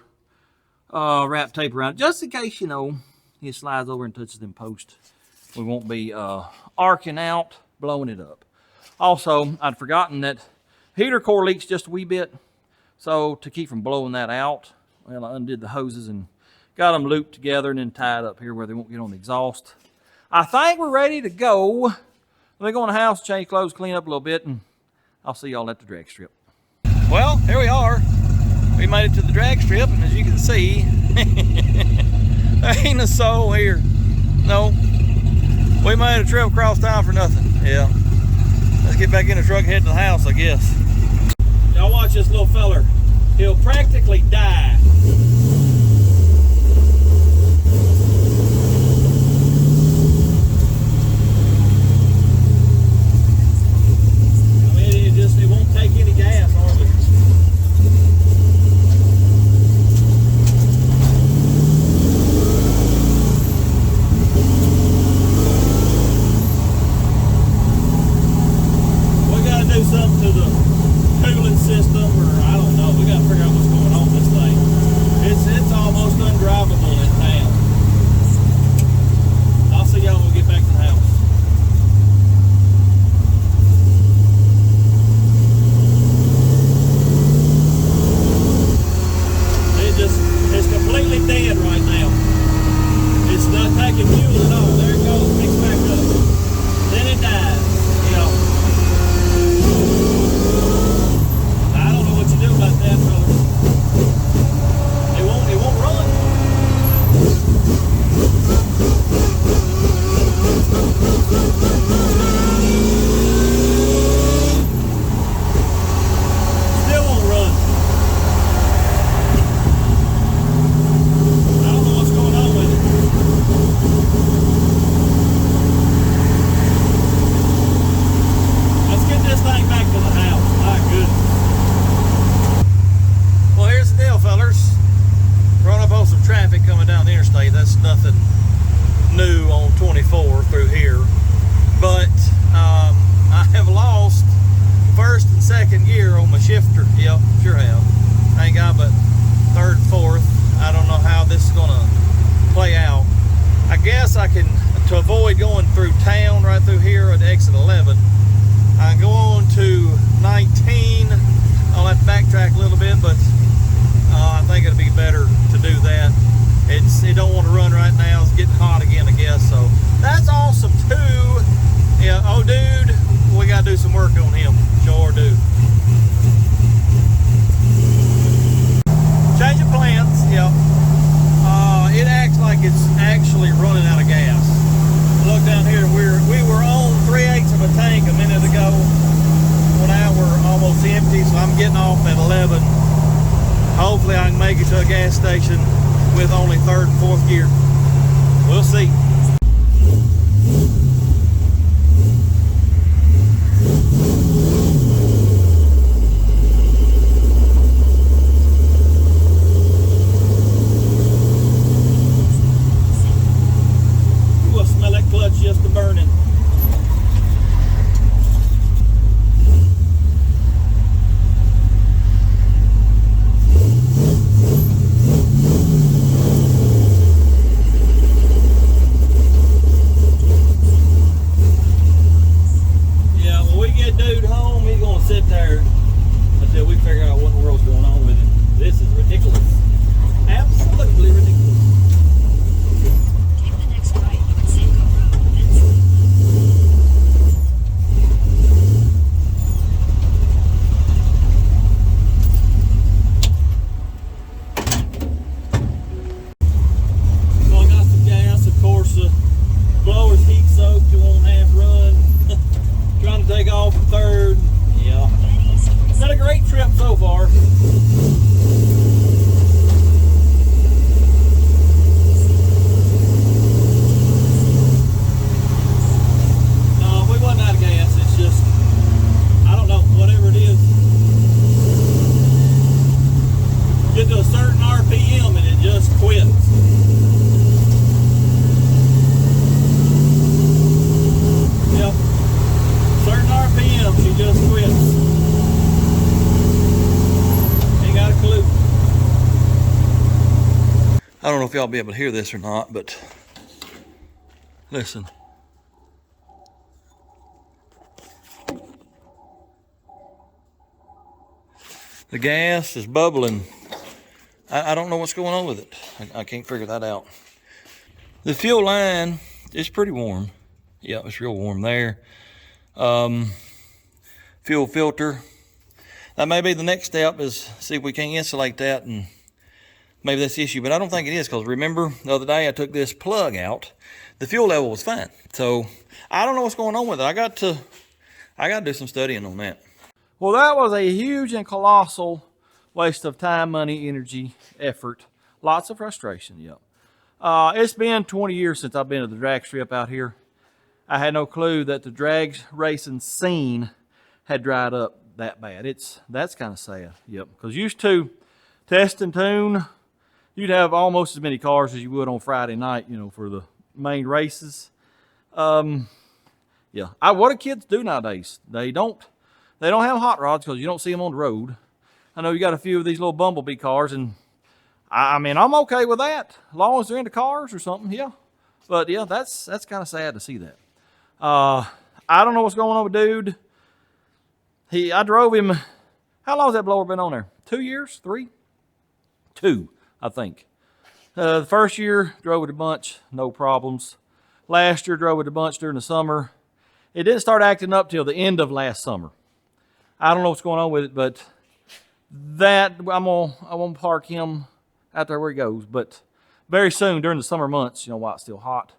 A: wrap tape around it, just in case, you know, it slides over and touches them posts. We won't be arcing out, blowing it up. Also, I'd forgotten that heater core leaks just a wee bit, so to keep from blowing that out, well, I undid the hoses and got them looped together and then tied up here where they won't get on the exhaust. I think we're ready to go. Let me go in the house, change clothes, clean up a little bit, and I'll see y'all at the drag strip. Well, here we are. We made it to the drag strip, and as you can see, there ain't a soul here. No, we made a trip across town for nothing. Yeah. Let's get back in the truck and head to the house, I guess. Y'all watch this little feller. He'll practically die. I mean, it won't take any gas hardly. We gotta do something to the cooling system, or I don't know. We gotta figure out what's going on with this thing. It's interstate. That's nothing new on 24 through here. But I have lost first and second gear on my shifter. Yep, sure have. I ain't got but third and fourth. I don't know how this is gonna play out. I guess I can, to avoid going through town right through here at exit 11, I can go on to 19. I'll have to backtrack a little bit, but I think it'll be better to do that. It don't want to run right now. It's getting hot again, I guess. So that's awesome too. Yeah. Oh, dude, we gotta do some work on him. Sure do. Change of plans. Yeah. It acts like it's actually running out of gas. Look down here. We were on 3/8 of a tank a minute ago. Well, now we're almost empty, so I'm getting off at 11. Hopefully I can make it to a gas station with only third and fourth gear. We'll see. Ooh, I smell that clutch just burning. Dude home, he's gonna sit there until we figure out what in the world's going on with him. This is ridiculous. Absolutely ridiculous.
B: Take the next right on Sanko Road, Vince.
A: So I got some gas, of course. The blower's heat soaked, it won't half run. Trying to take off in third. Yeah. Been a great trip so far. No, we wasn't out of gas. It's just, I don't know, whatever it is. Get to a certain RPM and it just quits. Yep. Certain RPM, she just quits. Ain't got a clue. I don't know if y'all be able to hear this or not, but listen. The gas is bubbling. I don't know what's going on with it. I can't figure that out. The fuel line is pretty warm. Yeah, it's real warm there. Fuel filter. That may be the next step, is see if we can insulate that, and maybe that's the issue, but I don't think it is, because remember the other day I took this plug out, the fuel level was fine. So I don't know what's going on with it. I got to do some studying on that. Well, that was a huge and colossal waste of time, money, energy, effort, lots of frustration. Yep. It's been 20 years since I've been to the drag strip out here. I had no clue that the drag racing scene had dried up that bad. That's kind of sad. Yep. Because used to test and tune, you'd have almost as many cars as you would on Friday night, you know, for the main races. Yeah. What do kids do nowadays? They don't have hot rods because you don't see them on the road. I know you got a few of these little bumblebee cars, and I mean, I'm okay with that as long as they're into cars or something. Yeah. But yeah, that's kind of sad to see that. I don't know what's going on with dude. I drove him. How long has that blower been on there? 2 years? 3? 2, I think. The first year, drove it a bunch, no problems. Last year, drove it a bunch during the summer. It didn't start acting up till the end of last summer. I don't know what's going on with it, but that I won't park him out there where he goes. But very soon, during the summer months, you know, while it's still hot,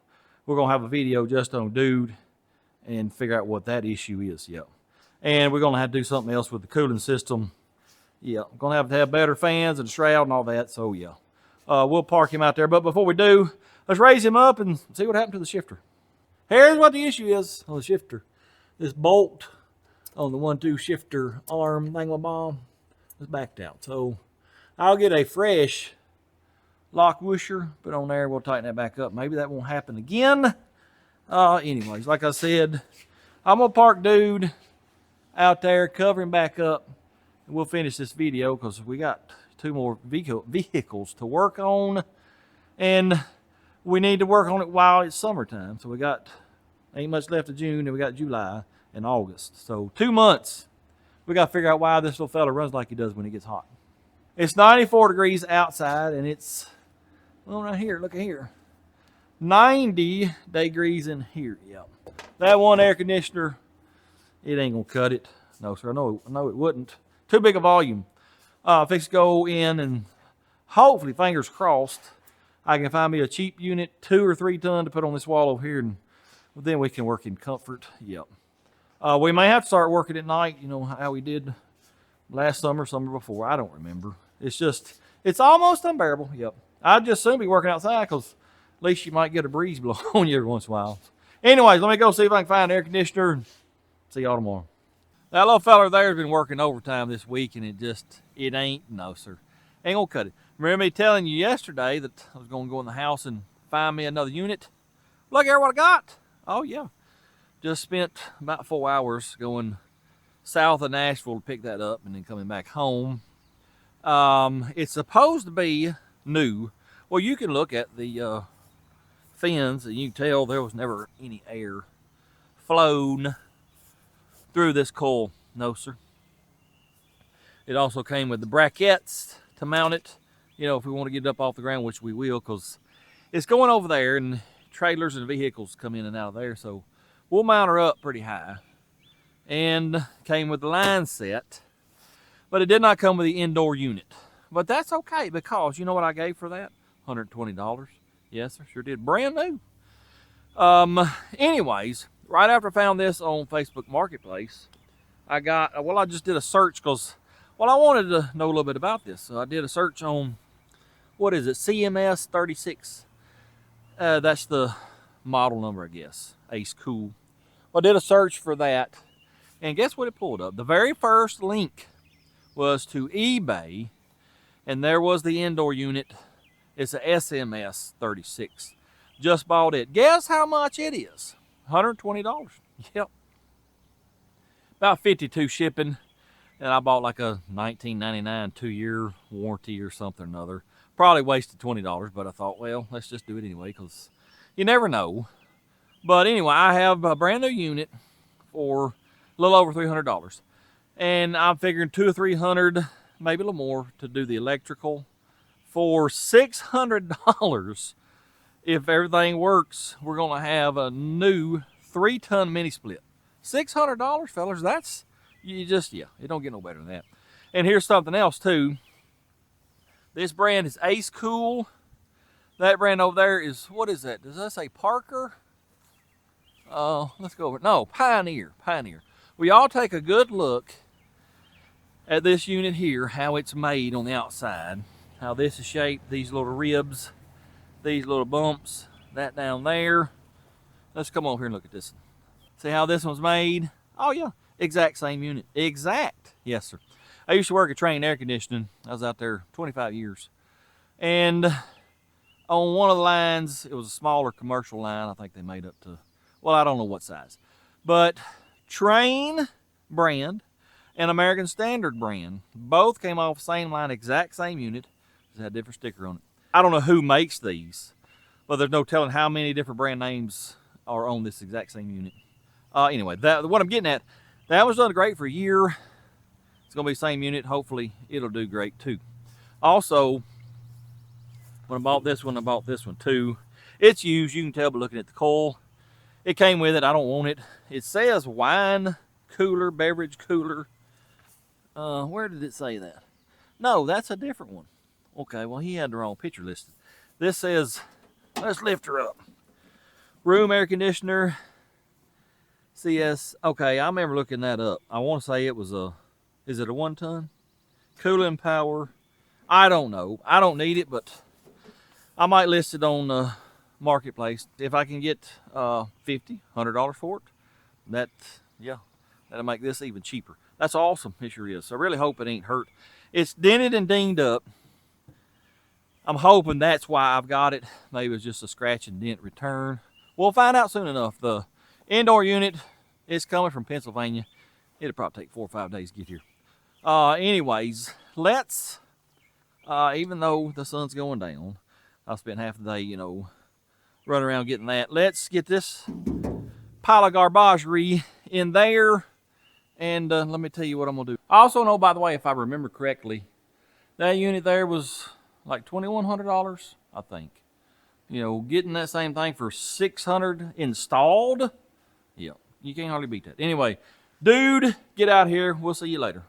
A: we're gonna have a video just on dude and figure out what that issue is. Yep. And we're gonna have to do something else with the cooling system. Yeah, we're gonna have to have better fans and a shroud and all that. So yeah, we'll park him out there. But before we do, let's raise him up and see what happened to the shifter. Here's what the issue is on the shifter. This bolt on the 1-2 shifter arm thingamabomb is backed out. So I'll get a fresh lock washer, put on there. We'll tighten that back up. Maybe that won't happen again. Anyways, like I said, I'm gonna park dude out there, cover him back up, and we'll finish this video because we got 2 more vehicles to work on, and we need to work on it while it's summertime. So we got, ain't much left of June, and we got July and August. So 2 months. We got to figure out why this little fella runs like he does when it gets hot. It's 94 degrees outside, and it's, well, right here, look at here. 90 degrees in here, yeah. That one air conditioner, it ain't gonna cut it. No, sir, I know it wouldn't. Too big a volume. Fix to go in, and hopefully, fingers crossed, I can find me a cheap unit, 2 or 3 ton to put on this wall over here, and then we can work in comfort, yep. We may have to start working at night, you know, how we did last summer, summer before. I don't remember. It's just, it's almost unbearable. Yep. I'd just soon be working outside because at least you might get a breeze blow on you every once in a while. Anyways, let me go see if I can find an air conditioner, and see y'all tomorrow. That little fella there has been working overtime this week, and it ain't, no, sir. Ain't gonna cut it. Remember me telling you yesterday that I was gonna go in the house and find me another unit? Look here what I got. Oh, yeah. Just spent about 4 hours going south of Nashville to pick that up and then coming back home. It's supposed to be new. Well, you can look at the fins and you can tell there was never any air flown through this coil. No, sir. It also came with the brackets to mount it, you know, if we want to get it up off the ground, which we will, because it's going over there and trailers and vehicles come in and out of there, so we'll mount her up pretty high. And came with the line set, but it did not come with the indoor unit. But that's okay, because you know what I gave for that? $120. Yes, sir, sure did. Brand new. Anyways, right after I found this on Facebook Marketplace, I just did a search because, well, I wanted to know a little bit about this. So I did a search on, what is it, CMS 36. That's the model number, I guess. Ace Cool. I did a search for that, and guess what it pulled up? The very first link was to eBay, and there was the indoor unit. It's a SMS 36. Just bought it. Guess how much it is? $120. Yep. About 52 shipping, and I bought like a $19.99 2-year warranty or something or another. Probably wasted $20, but I thought, well, let's just do it anyway, because you never know. But anyway, I have a brand new unit for a little over $300. And I'm figuring $200 or $300, maybe a little more, to do the electrical. For $600, if everything works, we're going to have a new 3-ton mini split. $600, fellas, that's, it don't get no better than that. And here's something else too. This brand is Ace Cool. That brand over there is, what is that? Does that say Parker? Let's go over. No, Pioneer. We all take a good look at this unit here, how it's made on the outside, how this is shaped, these little ribs, these little bumps, that down there. Let's come over here and look at this. See how this one's made? Oh yeah, exact same unit. Exact. Yes, sir. I used to work at Train Air Conditioning. I was out there 25 years. And on one of the lines, it was a smaller commercial line. I think they made up to, well, I don't know what size. But Train brand and American Standard brand, both came off the same line, exact same unit. Just had a different sticker on it. I don't know who makes these, but there's no telling how many different brand names are on this exact same unit. Anyway, what I'm getting at, that was done great for a year. It's going to be the same unit. Hopefully, it'll do great too. Also, when I bought this one too. It's used, you can tell by looking at the coil. It came with it, I don't want it. It says wine cooler, beverage cooler. Where did it say that? No, that's a different one. Okay, well, he had the wrong picture listed. This says, let's lift her up. Room air conditioner, CS. Okay, I remember looking that up. I want to say it was is it a 1-ton? Cooling power. I don't know. I don't need it, but I might list it on the marketplace. If I can get $50, $100 for it, that'll make this even cheaper. That's awesome. It sure is. So I really hope it ain't hurt. It's dented and dinged up. I'm hoping that's why I've got it. Maybe it's just a scratch and dent return. We'll find out soon enough. The indoor unit is coming from Pennsylvania. It'll probably take 4 or 5 days to get here. Anyways, let's, even though the sun's going down, I'll spend half the day, you know, running around getting that. Let's get this pile of garbagery in there. And let me tell you what I'm going to do. I also know, by the way, if I remember correctly, that unit there was like $2,100, I think. You know, getting that same thing for $600 installed, yeah, you can't hardly beat that. Anyway, dude, get out here. We'll see you later.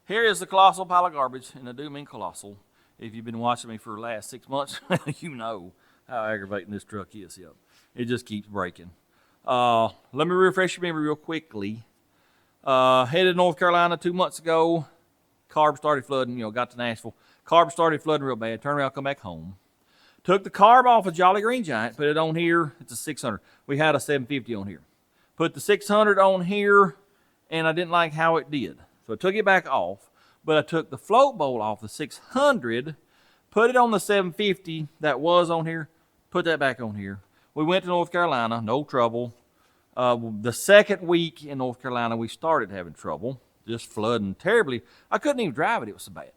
A: Here is the colossal pile of garbage, and I do mean colossal. If you've been watching me for the last 6 months, you know how aggravating this truck is. Yep. It just keeps breaking. Let me refresh your memory real quickly. Headed to North Carolina 2 months ago. Carb started flooding, you know, got to Nashville. Carb started flooding real bad. Turned around, come back home. Took the carb off of Jolly Green Giant, put it on here. It's a 600. We had a 750 on here. Put the 600 on here, and I didn't like how it did. So I took it back off, but I took the float bowl off the 600, put it on the 750 that was on here, put that back on here. We went to North Carolina, no trouble. The second week in North Carolina, we started having trouble, just flooding terribly. I couldn't even drive it, it was so bad.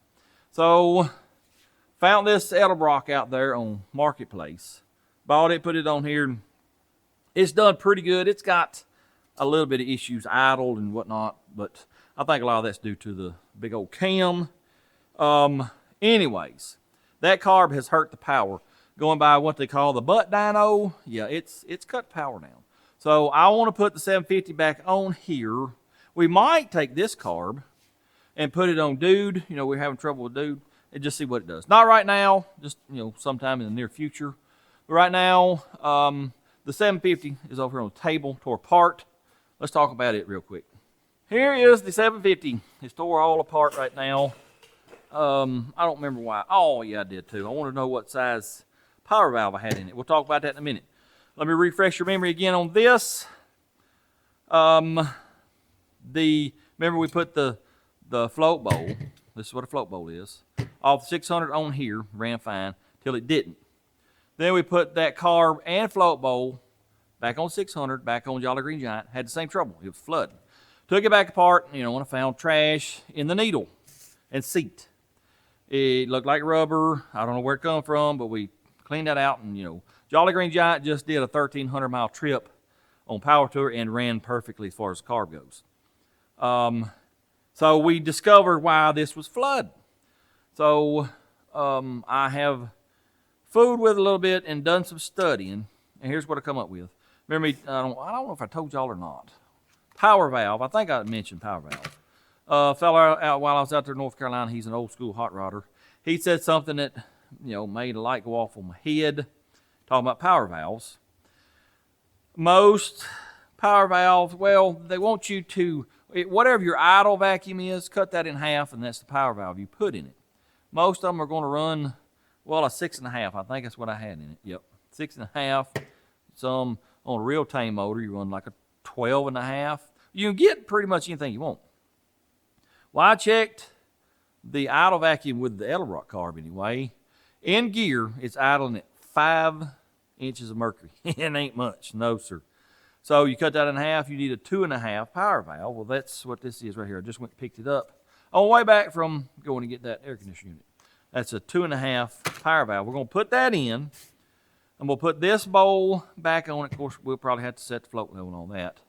A: So, found this Edelbrock out there on Marketplace. Bought it, put it on here. It's done pretty good. It's got a little bit of issues, idled and whatnot, but I think a lot of that's due to the big old cam. Anyways, that carb has hurt the power. Going by what they call the butt dyno, yeah, it's cut power down. So I want to put the 750 back on here. We might take this carb and put it on Dude. You know, we're having trouble with Dude. And just see what it does. Not right now, just, you know, sometime in the near future. But right now, the 750 is over here on the table, tore apart. Let's talk about it real quick. Here is the 750. It's tore all apart right now. I don't remember why. Oh, yeah, I did too. I want to know what size power valve I had in it. We'll talk about that in a minute. Let me refresh your memory again on this. Remember we put the float bowl. This is what a float bowl is. Off 600 on here, ran fine, till it didn't. Then we put that carb and float bowl back on 600, back on Jolly Green Giant. Had the same trouble, it was flooding. Took it back apart, you know, and I found trash in the needle and seat. It looked like rubber. I don't know where it come from, but we cleaned that out, and, you know, Jolly Green Giant just did a 1,300-mile trip on Power Tour and ran perfectly as far as the carb goes. So we discovered why this was flooding. So I have fooled with it a little bit and done some studying, and here's what I come up with. Remember, I don't know if I told y'all or not. Power valve. I think I mentioned power valve. Fella out while I was out there in North Carolina. He's an old school hot rodder. He said something that, you know, made a light go off on my head. Talking about power valves. Most power valves, well, they want you to, whatever your idle vacuum is, cut that in half, and that's the power valve you put in it. Most of them are going to run, well, a 6.5. I think that's what I had in it. Yep, 6.5. Some on a real tame motor, you run like a 12.5. You can get pretty much anything you want. Well, I checked the idle vacuum with the Edelbrock carb anyway. In gear, it's idling at 5 inches of mercury. It ain't much, no sir. So you cut that in half, you need a 2.5 power valve. Well, that's what this is right here. I just went and picked it up on the way back from going to get that air conditioner unit. That's a 2.5 power valve. We're going to put that in, and we'll put this bowl back on it. Of course, we'll probably have to set the float level on that.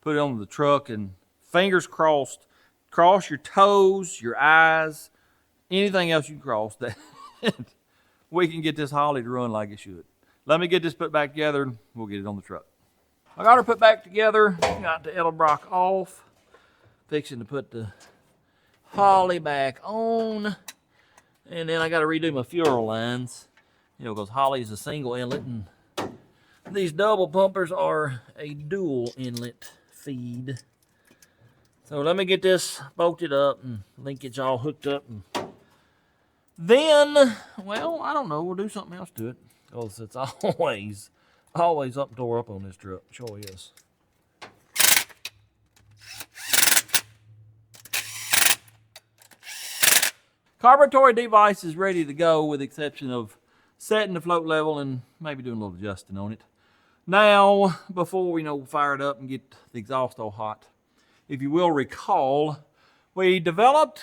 A: Put it on the truck, and fingers crossed, cross your toes, your eyes, anything else you can cross, that we can get this Holly to run like it should. Let me get this put back together, and we'll get it on the truck. I got her put back together, got the Edelbrock off, fixing to put the Holly back on, and then I got to redo my fuel lines, you know, because Holly's a single inlet, and these double pumpers are a dual inlet feed. So let me get this bolted up and linkage all hooked up, and then, well, I don't know, we'll do something else to it, because it's always up and tore up on this truck. Sure is. Carburetor device is ready to go, with the exception of setting the float level and maybe doing a little adjusting on it. Now, before we fire it up and get the exhaust all hot, if you will recall, we developed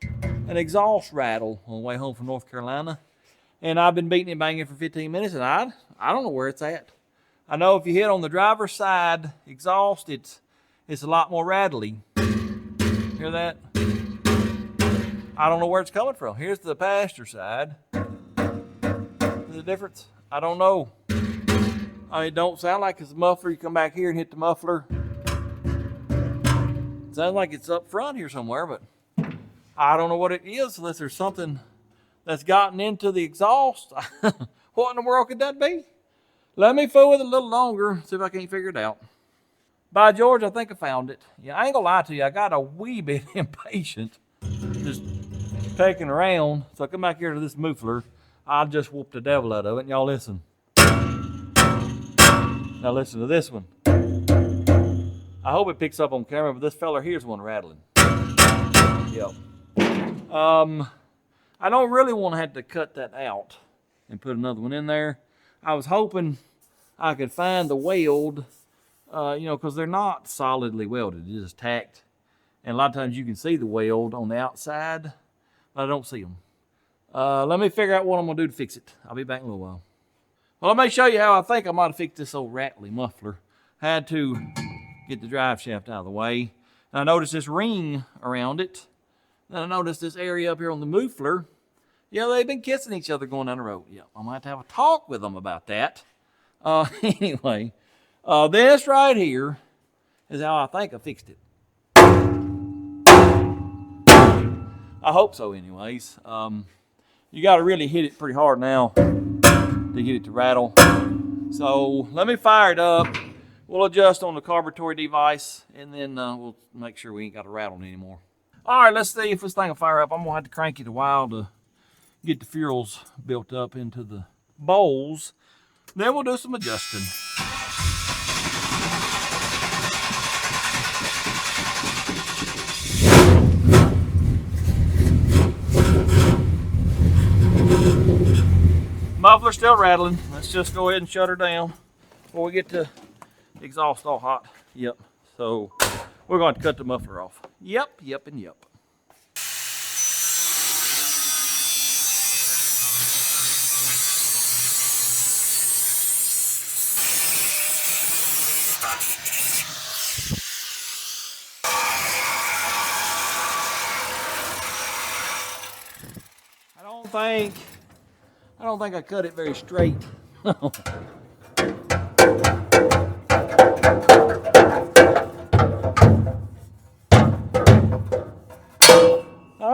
A: an exhaust rattle on the way home from North Carolina, and I've been beating and banging for 15 minutes, and I don't know where it's at. I know if you hit on the driver's side exhaust, it's a lot more rattly. Hear that? I don't know where it's coming from. Here's the passenger side. The difference? I don't know. It don't sound like it's a muffler. You come back here and hit the muffler. Sounds like it's up front here somewhere, but I don't know what it is unless there's something that's gotten into the exhaust. What in the world could that be? Let me fool with it a little longer, see if I can't figure it out. By George, I think I found it. Yeah, I ain't gonna lie to you. I got a wee bit impatient just pecking around. So I come back here to this muffler. I just whooped the devil out of it. And y'all listen. Now listen to this one. I hope it picks up on camera, but this fella here's one rattling. Yep. I don't really want to have to cut that out and put another one in there. I was hoping I could find the weld, because they're not solidly welded. It's just tacked. And a lot of times you can see the weld on the outside, but I don't see them. Let me figure out what I'm going to do to fix it. I'll be back in a little while. Well, let me show you how I think I might have fixed this old rattly muffler. I had to get the drive shaft out of the way. And I noticed this ring around it. Then I noticed this area up here on the muffler. Yeah, they've been kissing each other going down the road. Yeah, I might have to have a talk with them about that. Anyway, this right here is how I think I fixed it. I hope so anyways. You got to really hit it pretty hard now to get it to rattle. So let me fire it up. We'll adjust on the carburetor device, and then we'll make sure we ain't got to rattle anymore. All right, let's see if this thing will fire up. I'm going to have to crank it a while to get the fuels built up into the bowls. Then we'll do some adjusting. Muffler's still rattling. Let's just go ahead and shut her down before we get the exhaust all hot. Yep. So we're going to cut the muffler off. Yep, and yep. I don't think I cut it very straight. All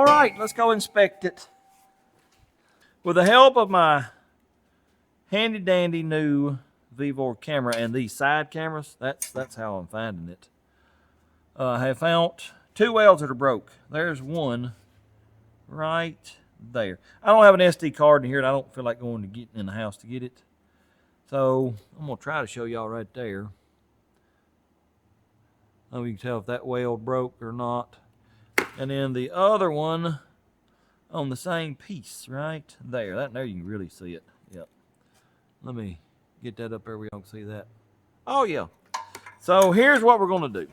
A: right, let's go inspect it. With the help of my handy dandy new Vivor camera and these side cameras, that's how I'm finding it. I have found 2 welds that are broke. There's one right there. I don't have an SD card in here, and I don't feel like going to get in the house to get it. So I'm gonna try to show y'all right there. So you can tell if that weld broke or not. And then the other one on the same piece right there. There you can really see it. Yep. Let me get that up there where y'all can see that. Oh yeah. So here's what we're gonna do.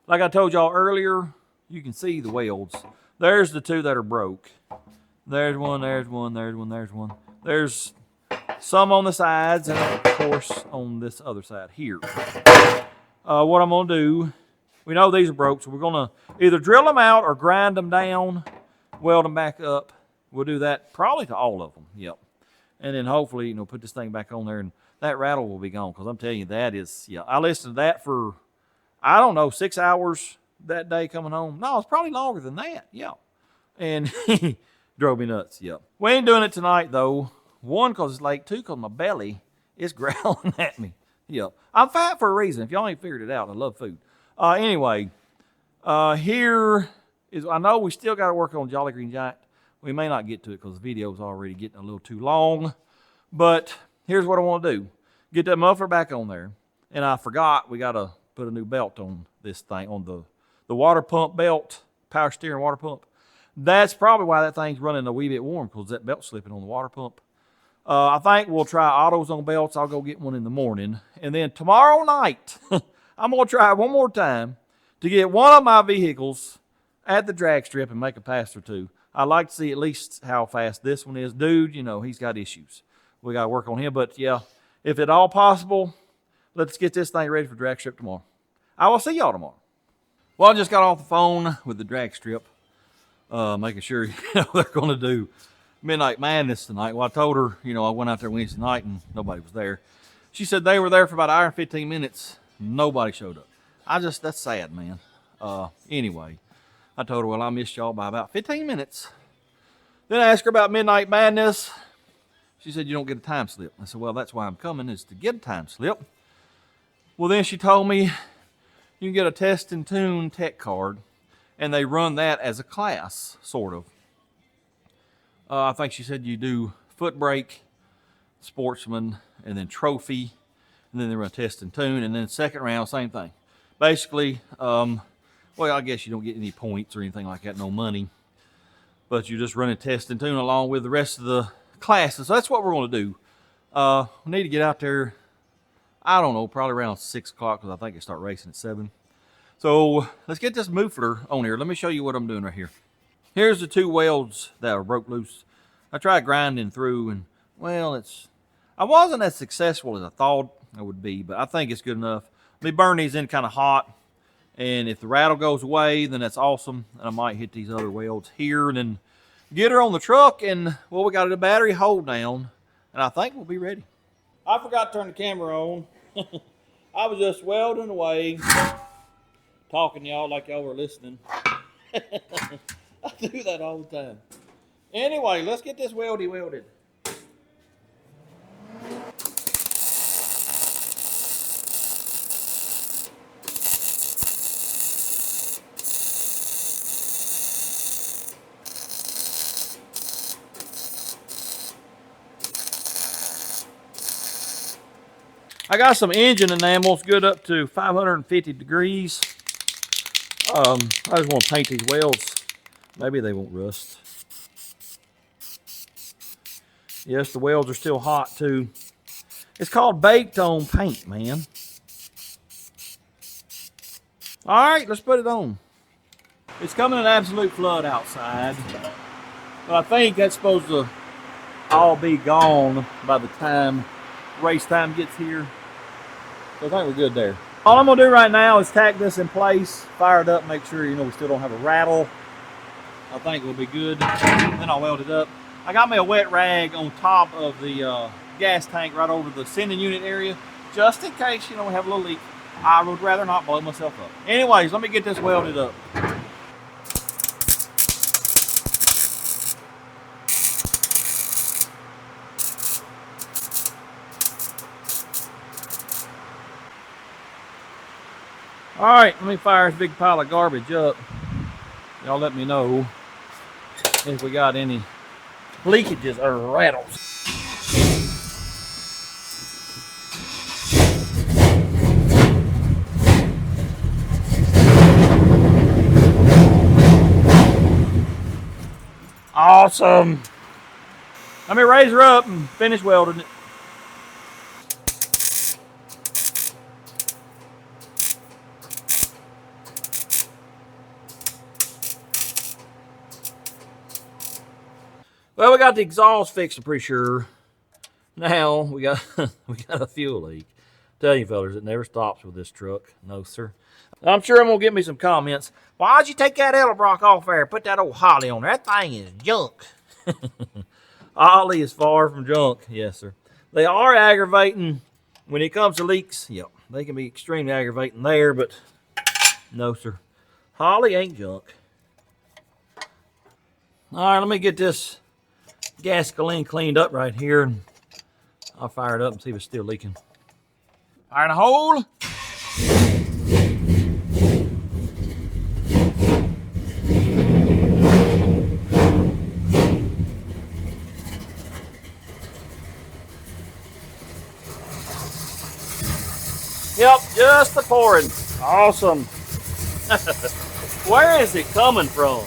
A: Like I told y'all earlier, you can see the welds. There's the 2 that are broke. There's one, there's one, there's one, there's one. There's some on the sides and of course on this other side here. What I'm gonna do, we know these are broke, so we're gonna either drill them out or grind them down, weld them back up. We'll do that probably to all of them, yep. And then hopefully, put this thing back on there and that rattle will be gone, because I'm telling you, that is, yeah. I listened to that for, I don't know, 6 hours that day coming home. No, it's probably longer than that, yeah. And he drove me nuts, yeah. We ain't doing it tonight, though. 1, because it's late. 2, because my belly is growling at me. Yeah. I'm fat for a reason. If y'all ain't figured it out, I love food. Anyway, here is, I know we still got to work on Jolly Green Giant. We may not get to it because the video's already getting a little too long. But here's what I want to do. Get that muffler back on there. And I forgot we got to put a new belt on this thing, on the water pump belt, power steering water pump. That's probably why that thing's running a wee bit warm, because that belt's slipping on the water pump. I think we'll try autos on belts. I'll go get one in the morning. And then tomorrow night, I'm going to try one more time to get one of my vehicles at the drag strip and make a pass or two. I'd like to see at least how fast this one is. Dude, you know, he's got issues. We got to work on him. But yeah, if at all possible, let's get this thing ready for drag strip tomorrow. I will see y'all tomorrow. Well, I just got off the phone with the drag strip, making sure you know they're going to do Midnight Madness tonight. Well, I told her, you know, I went out there Wednesday night and nobody was there. She said they were there for about an hour and 15 minutes. Nobody showed up. That's sad, man. Anyway, I told her, well, I missed y'all by about 15 minutes. Then I asked her about Midnight Madness. She said, you don't get a time slip. I said, well, that's why I'm coming, is to get a time slip. Well, then she told me you can get a test and tune tech card, and they run that as a class, sort of. I think she said you do foot brake, sportsman, and then trophy, and then they run test and tune, and then second round, same thing. Basically, well, I guess you don't get any points or anything like that, no money, but you just run a test and tune along with the rest of the classes. So that's what we're going to do. We need to get out there, I don't know, probably around 6 o'clock, because I think they start racing at 7. So let's get this muffler on here. Let me show you what I'm doing right here. Here's the 2 welds that are broke loose. I tried grinding through, and well, I wasn't as successful as I thought I would be, but I think it's good enough. Let me burn these in kind of hot, and if the rattle goes away, then that's awesome. And I might hit these other welds here, and then get her on the truck, and well, we got a battery hold down, and I think we'll be ready. I forgot to turn the camera on. I was just welding away, talking to y'all like y'all were listening. I do that all the time. Anyway, let's get this welded. I got some engine enamels good up to 550 degrees. I just want to paint these welds. Maybe they won't rust. Yes, the welds are still hot too. It's called baked on paint, man. All right, let's put it on. It's coming an absolute flood outside, but I think that's supposed to all be gone by the time race time gets here. So I think we're good there. All I'm gonna do right now is tack this in place, fire it up, make sure we still don't have a rattle. I think we'll be good. Then I'll weld it up. I got me a wet rag on top of the gas tank right over the sending unit area, just in case we have a little leak. I would rather not blow myself up. Anyways, let me get this welded up. All right, let me fire this big pile of garbage up. Y'all let me know if we got any leakages or rattles. Awesome. Let me raise her up and finish welding it. Well, we got the exhaust fixed, I'm pretty sure. Now we got a fuel leak. Tell you fellas, it never stops with this truck. No, sir. I'm sure I'm gonna get me some comments. Why'd you take that Edelbrock off there? Put that old Holly on there. That thing is junk. Holly is far from junk. Yes, sir. They are aggravating when it comes to leaks. Yep, they can be extremely aggravating there, but no, sir. Holly ain't junk. All right, let me get this gasoline cleaned up right here, and I'll fire it up and see if it's still leaking. All right, a hole. Yep, just the pouring. Awesome. Where is it coming from?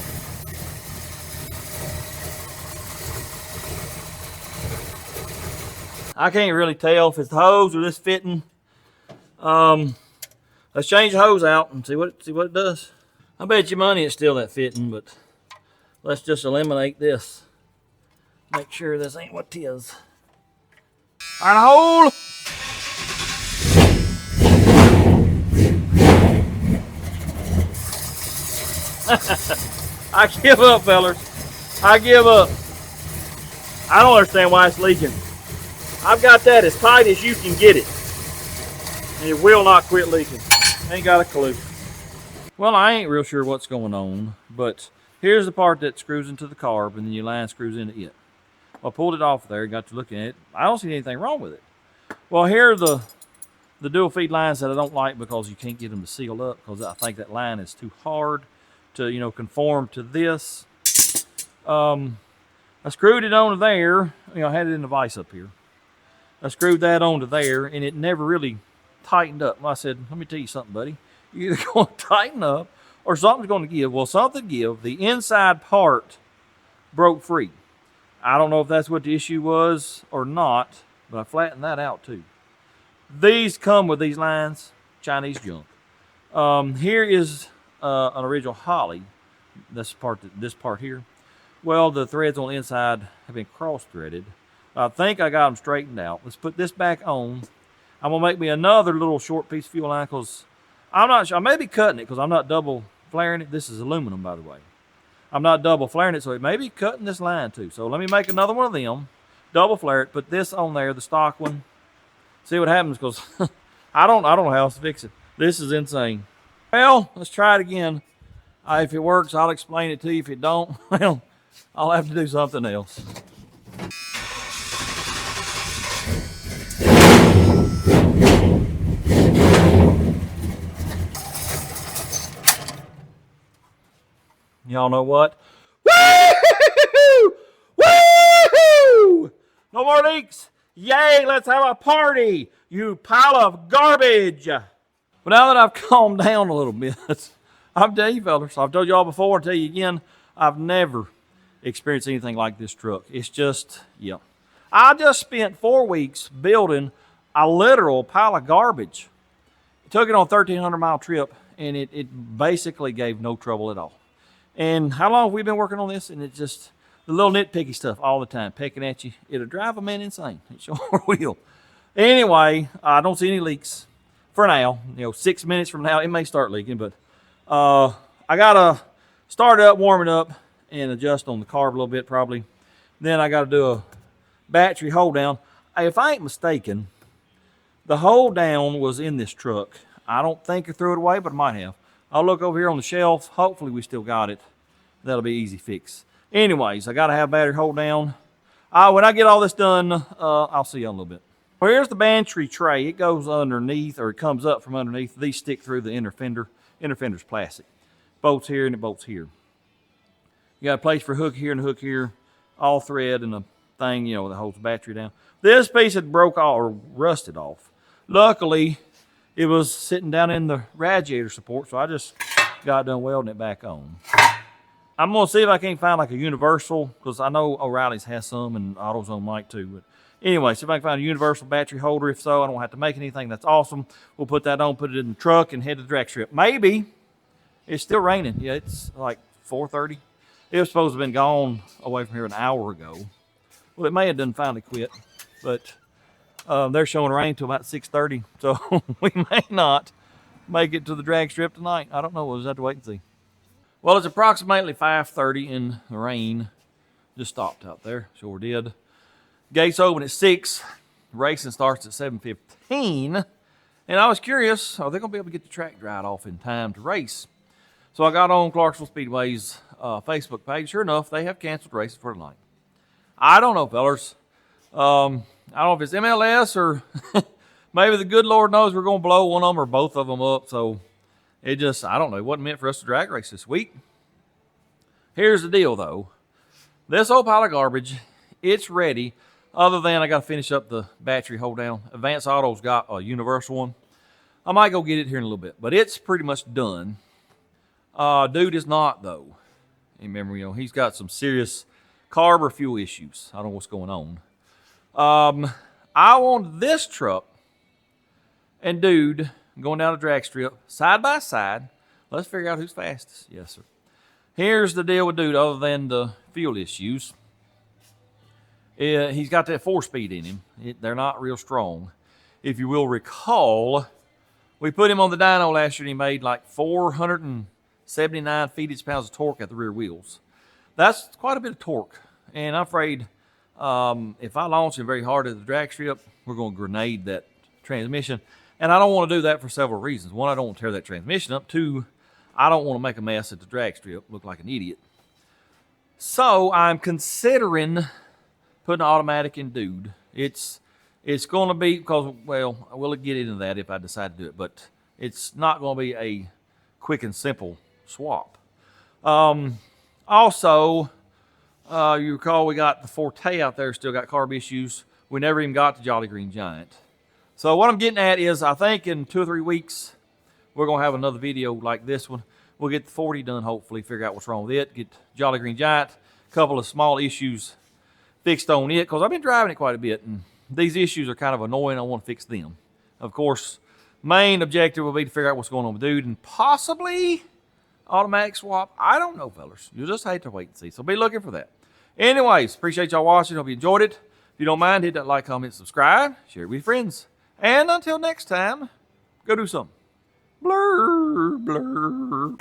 A: I can't really tell if it's the hose or this fitting. Let's change the hose out and see what it does. I bet you money it's still that fitting, but let's just eliminate this. Make sure this ain't what it is. Iron a hole. I give up, fellas. I give up. I don't understand why it's leaking. I've got that as tight as you can get it. And it will not quit leaking. Ain't got a clue. Well, I ain't real sure what's going on, but here's the part that screws into the carb and then your line screws into it. Well, I pulled it off there, got to looking at it. I don't see anything wrong with it. Well, here are the dual feed lines that I don't like because you can't get them to seal up because I think that line is too hard to, conform to this. I screwed it onto there. I had it in the vise up here. I screwed that onto there, and it never really tightened up. I said, let me tell you something, buddy. You're either going to tighten up or something's going to give. Well, something give. The inside part broke free. I don't know if that's what the issue was or not, but I flattened that out too. These come with these lines, Chinese junk. Here is an original Holly. This part here. Well, the threads on the inside have been cross-threaded. I think I got them straightened out. Let's put this back on. I'm going to make me another little short piece of fuel line because I'm not sure. I may be cutting it because I'm not double flaring it. This is aluminum, by the way. I'm not double flaring it, so it may be cutting this line too. So let me make another one of them, double flare it, put this on there, the stock one. See what happens because I don't know how else to fix it. This is insane. Well, let's try it again. If it works, I'll explain it to you. If it don't, well, I'll have to do something else. Y'all know what? Woo-hoo! Woo-hoo! No more leaks. Yay, let's have a party, you pile of garbage. Well, now that I've calmed down a little bit, I'll tell you, fellas, I've told you all before, I'll tell you again, I've never experienced anything like this truck. It's just, yeah. I just spent 4 weeks building a literal pile of garbage. Took it on a 1,300-mile trip, and it basically gave no trouble at all. And how long have we been working on this? And it's just the little nitpicky stuff all the time, pecking at you. It'll drive a man insane. It sure will. Anyway, I don't see any leaks for now. 6 minutes from now, it may start leaking, but I got to start it up, warm it up, and adjust on the carb a little bit probably. Then I got to do a battery hold down. If I ain't mistaken, the hold down was in this truck. I don't think I threw it away, but I might have. I'll look over here on the shelf. Hopefully we still got it. That'll be easy fix. Anyways, I got to have battery hold down. When I get all this done, I'll see you in a little bit. Well, here's the battery tray. It goes underneath, or it comes up from underneath. These stick through the inner fender. Inner fender's plastic. Bolts here and it bolts here. You got a place for a hook here and a hook here. All thread and a thing, that holds the battery down. This piece had broke off or rusted off. Luckily, it was sitting down in the radiator support, so I just got done welding it back on. I'm going to see if I can't find like a universal, because I know O'Reilly's has some and AutoZone might too. But anyway, see if I can find a universal battery holder. If so, I don't have to make anything. That's awesome. We'll put that on, put it in the truck, and head to the drag strip. Maybe. It's still raining. Yeah, it's like 4:30. It was supposed to have been gone away from here an hour ago. Well, it may have done finally quit, but they're showing rain till about 6:30, so we may not make it to the drag strip tonight. I don't know. We'll just have to wait and see. Well, it's approximately 5:30 and the rain just stopped out there. Sure did. Gates open at 6. Racing starts at 7:15. And I was curious, are they going to be able to get the track dried off in time to race? So I got on Clarksville Speedway's Facebook page. Sure enough, they have canceled races for tonight. I don't know, fellers. I don't know if it's MLS or maybe the good Lord knows we're going to blow one of them or both of them up. So I don't know. It wasn't meant for us to drag race this week. Here's the deal, though. This old pile of garbage, it's ready. Other than I got to finish up the battery hold down. Advance Auto's got a universal one. I might go get it here in a little bit, but it's pretty much done. Dude is not, though. And remember, he's got some serious carb or fuel issues. I don't know what's going on. I want this truck and dude going down a drag strip side by side. Let's figure out who's fastest. Yes, sir. Here's the deal with dude, other than the fuel issues. He's got that 4-speed in him. They're not real strong. If you will recall, we put him on the dyno last year and he made like 479 feet-pounds of torque at the rear wheels. That's quite a bit of torque. And I'm afraid if I launch him very hard at the drag strip, we're going to grenade that transmission. And I don't want to do that for several reasons. One, I don't want to tear that transmission up. Two, I don't want to make a mess at the drag strip, look like an idiot. So I'm considering putting an automatic in dude. It's going to be, because, well, I will get into that if I decide to do it, but it's not going to be a quick and simple swap. Also, you recall we got the Forte out there, still got carb issues. We never even got to Jolly Green Giant. So what I'm getting at is, I think in 2 or 3 weeks, we're going to have another video like this one. We'll get the 40 done, hopefully, figure out what's wrong with it, get Jolly Green Giant, a couple of small issues fixed on it, because I've been driving it quite a bit, and these issues are kind of annoying. I want to fix them. Of course, main objective will be to figure out what's going on with dude, and possibly automatic swap. I don't know, fellas. You'll just hate to wait and see, so be looking for that. Anyways, appreciate y'all watching. Hope you enjoyed it. If you don't mind, hit that like, comment, subscribe, share it with your friends. And until next time, go do something. Blur, blur.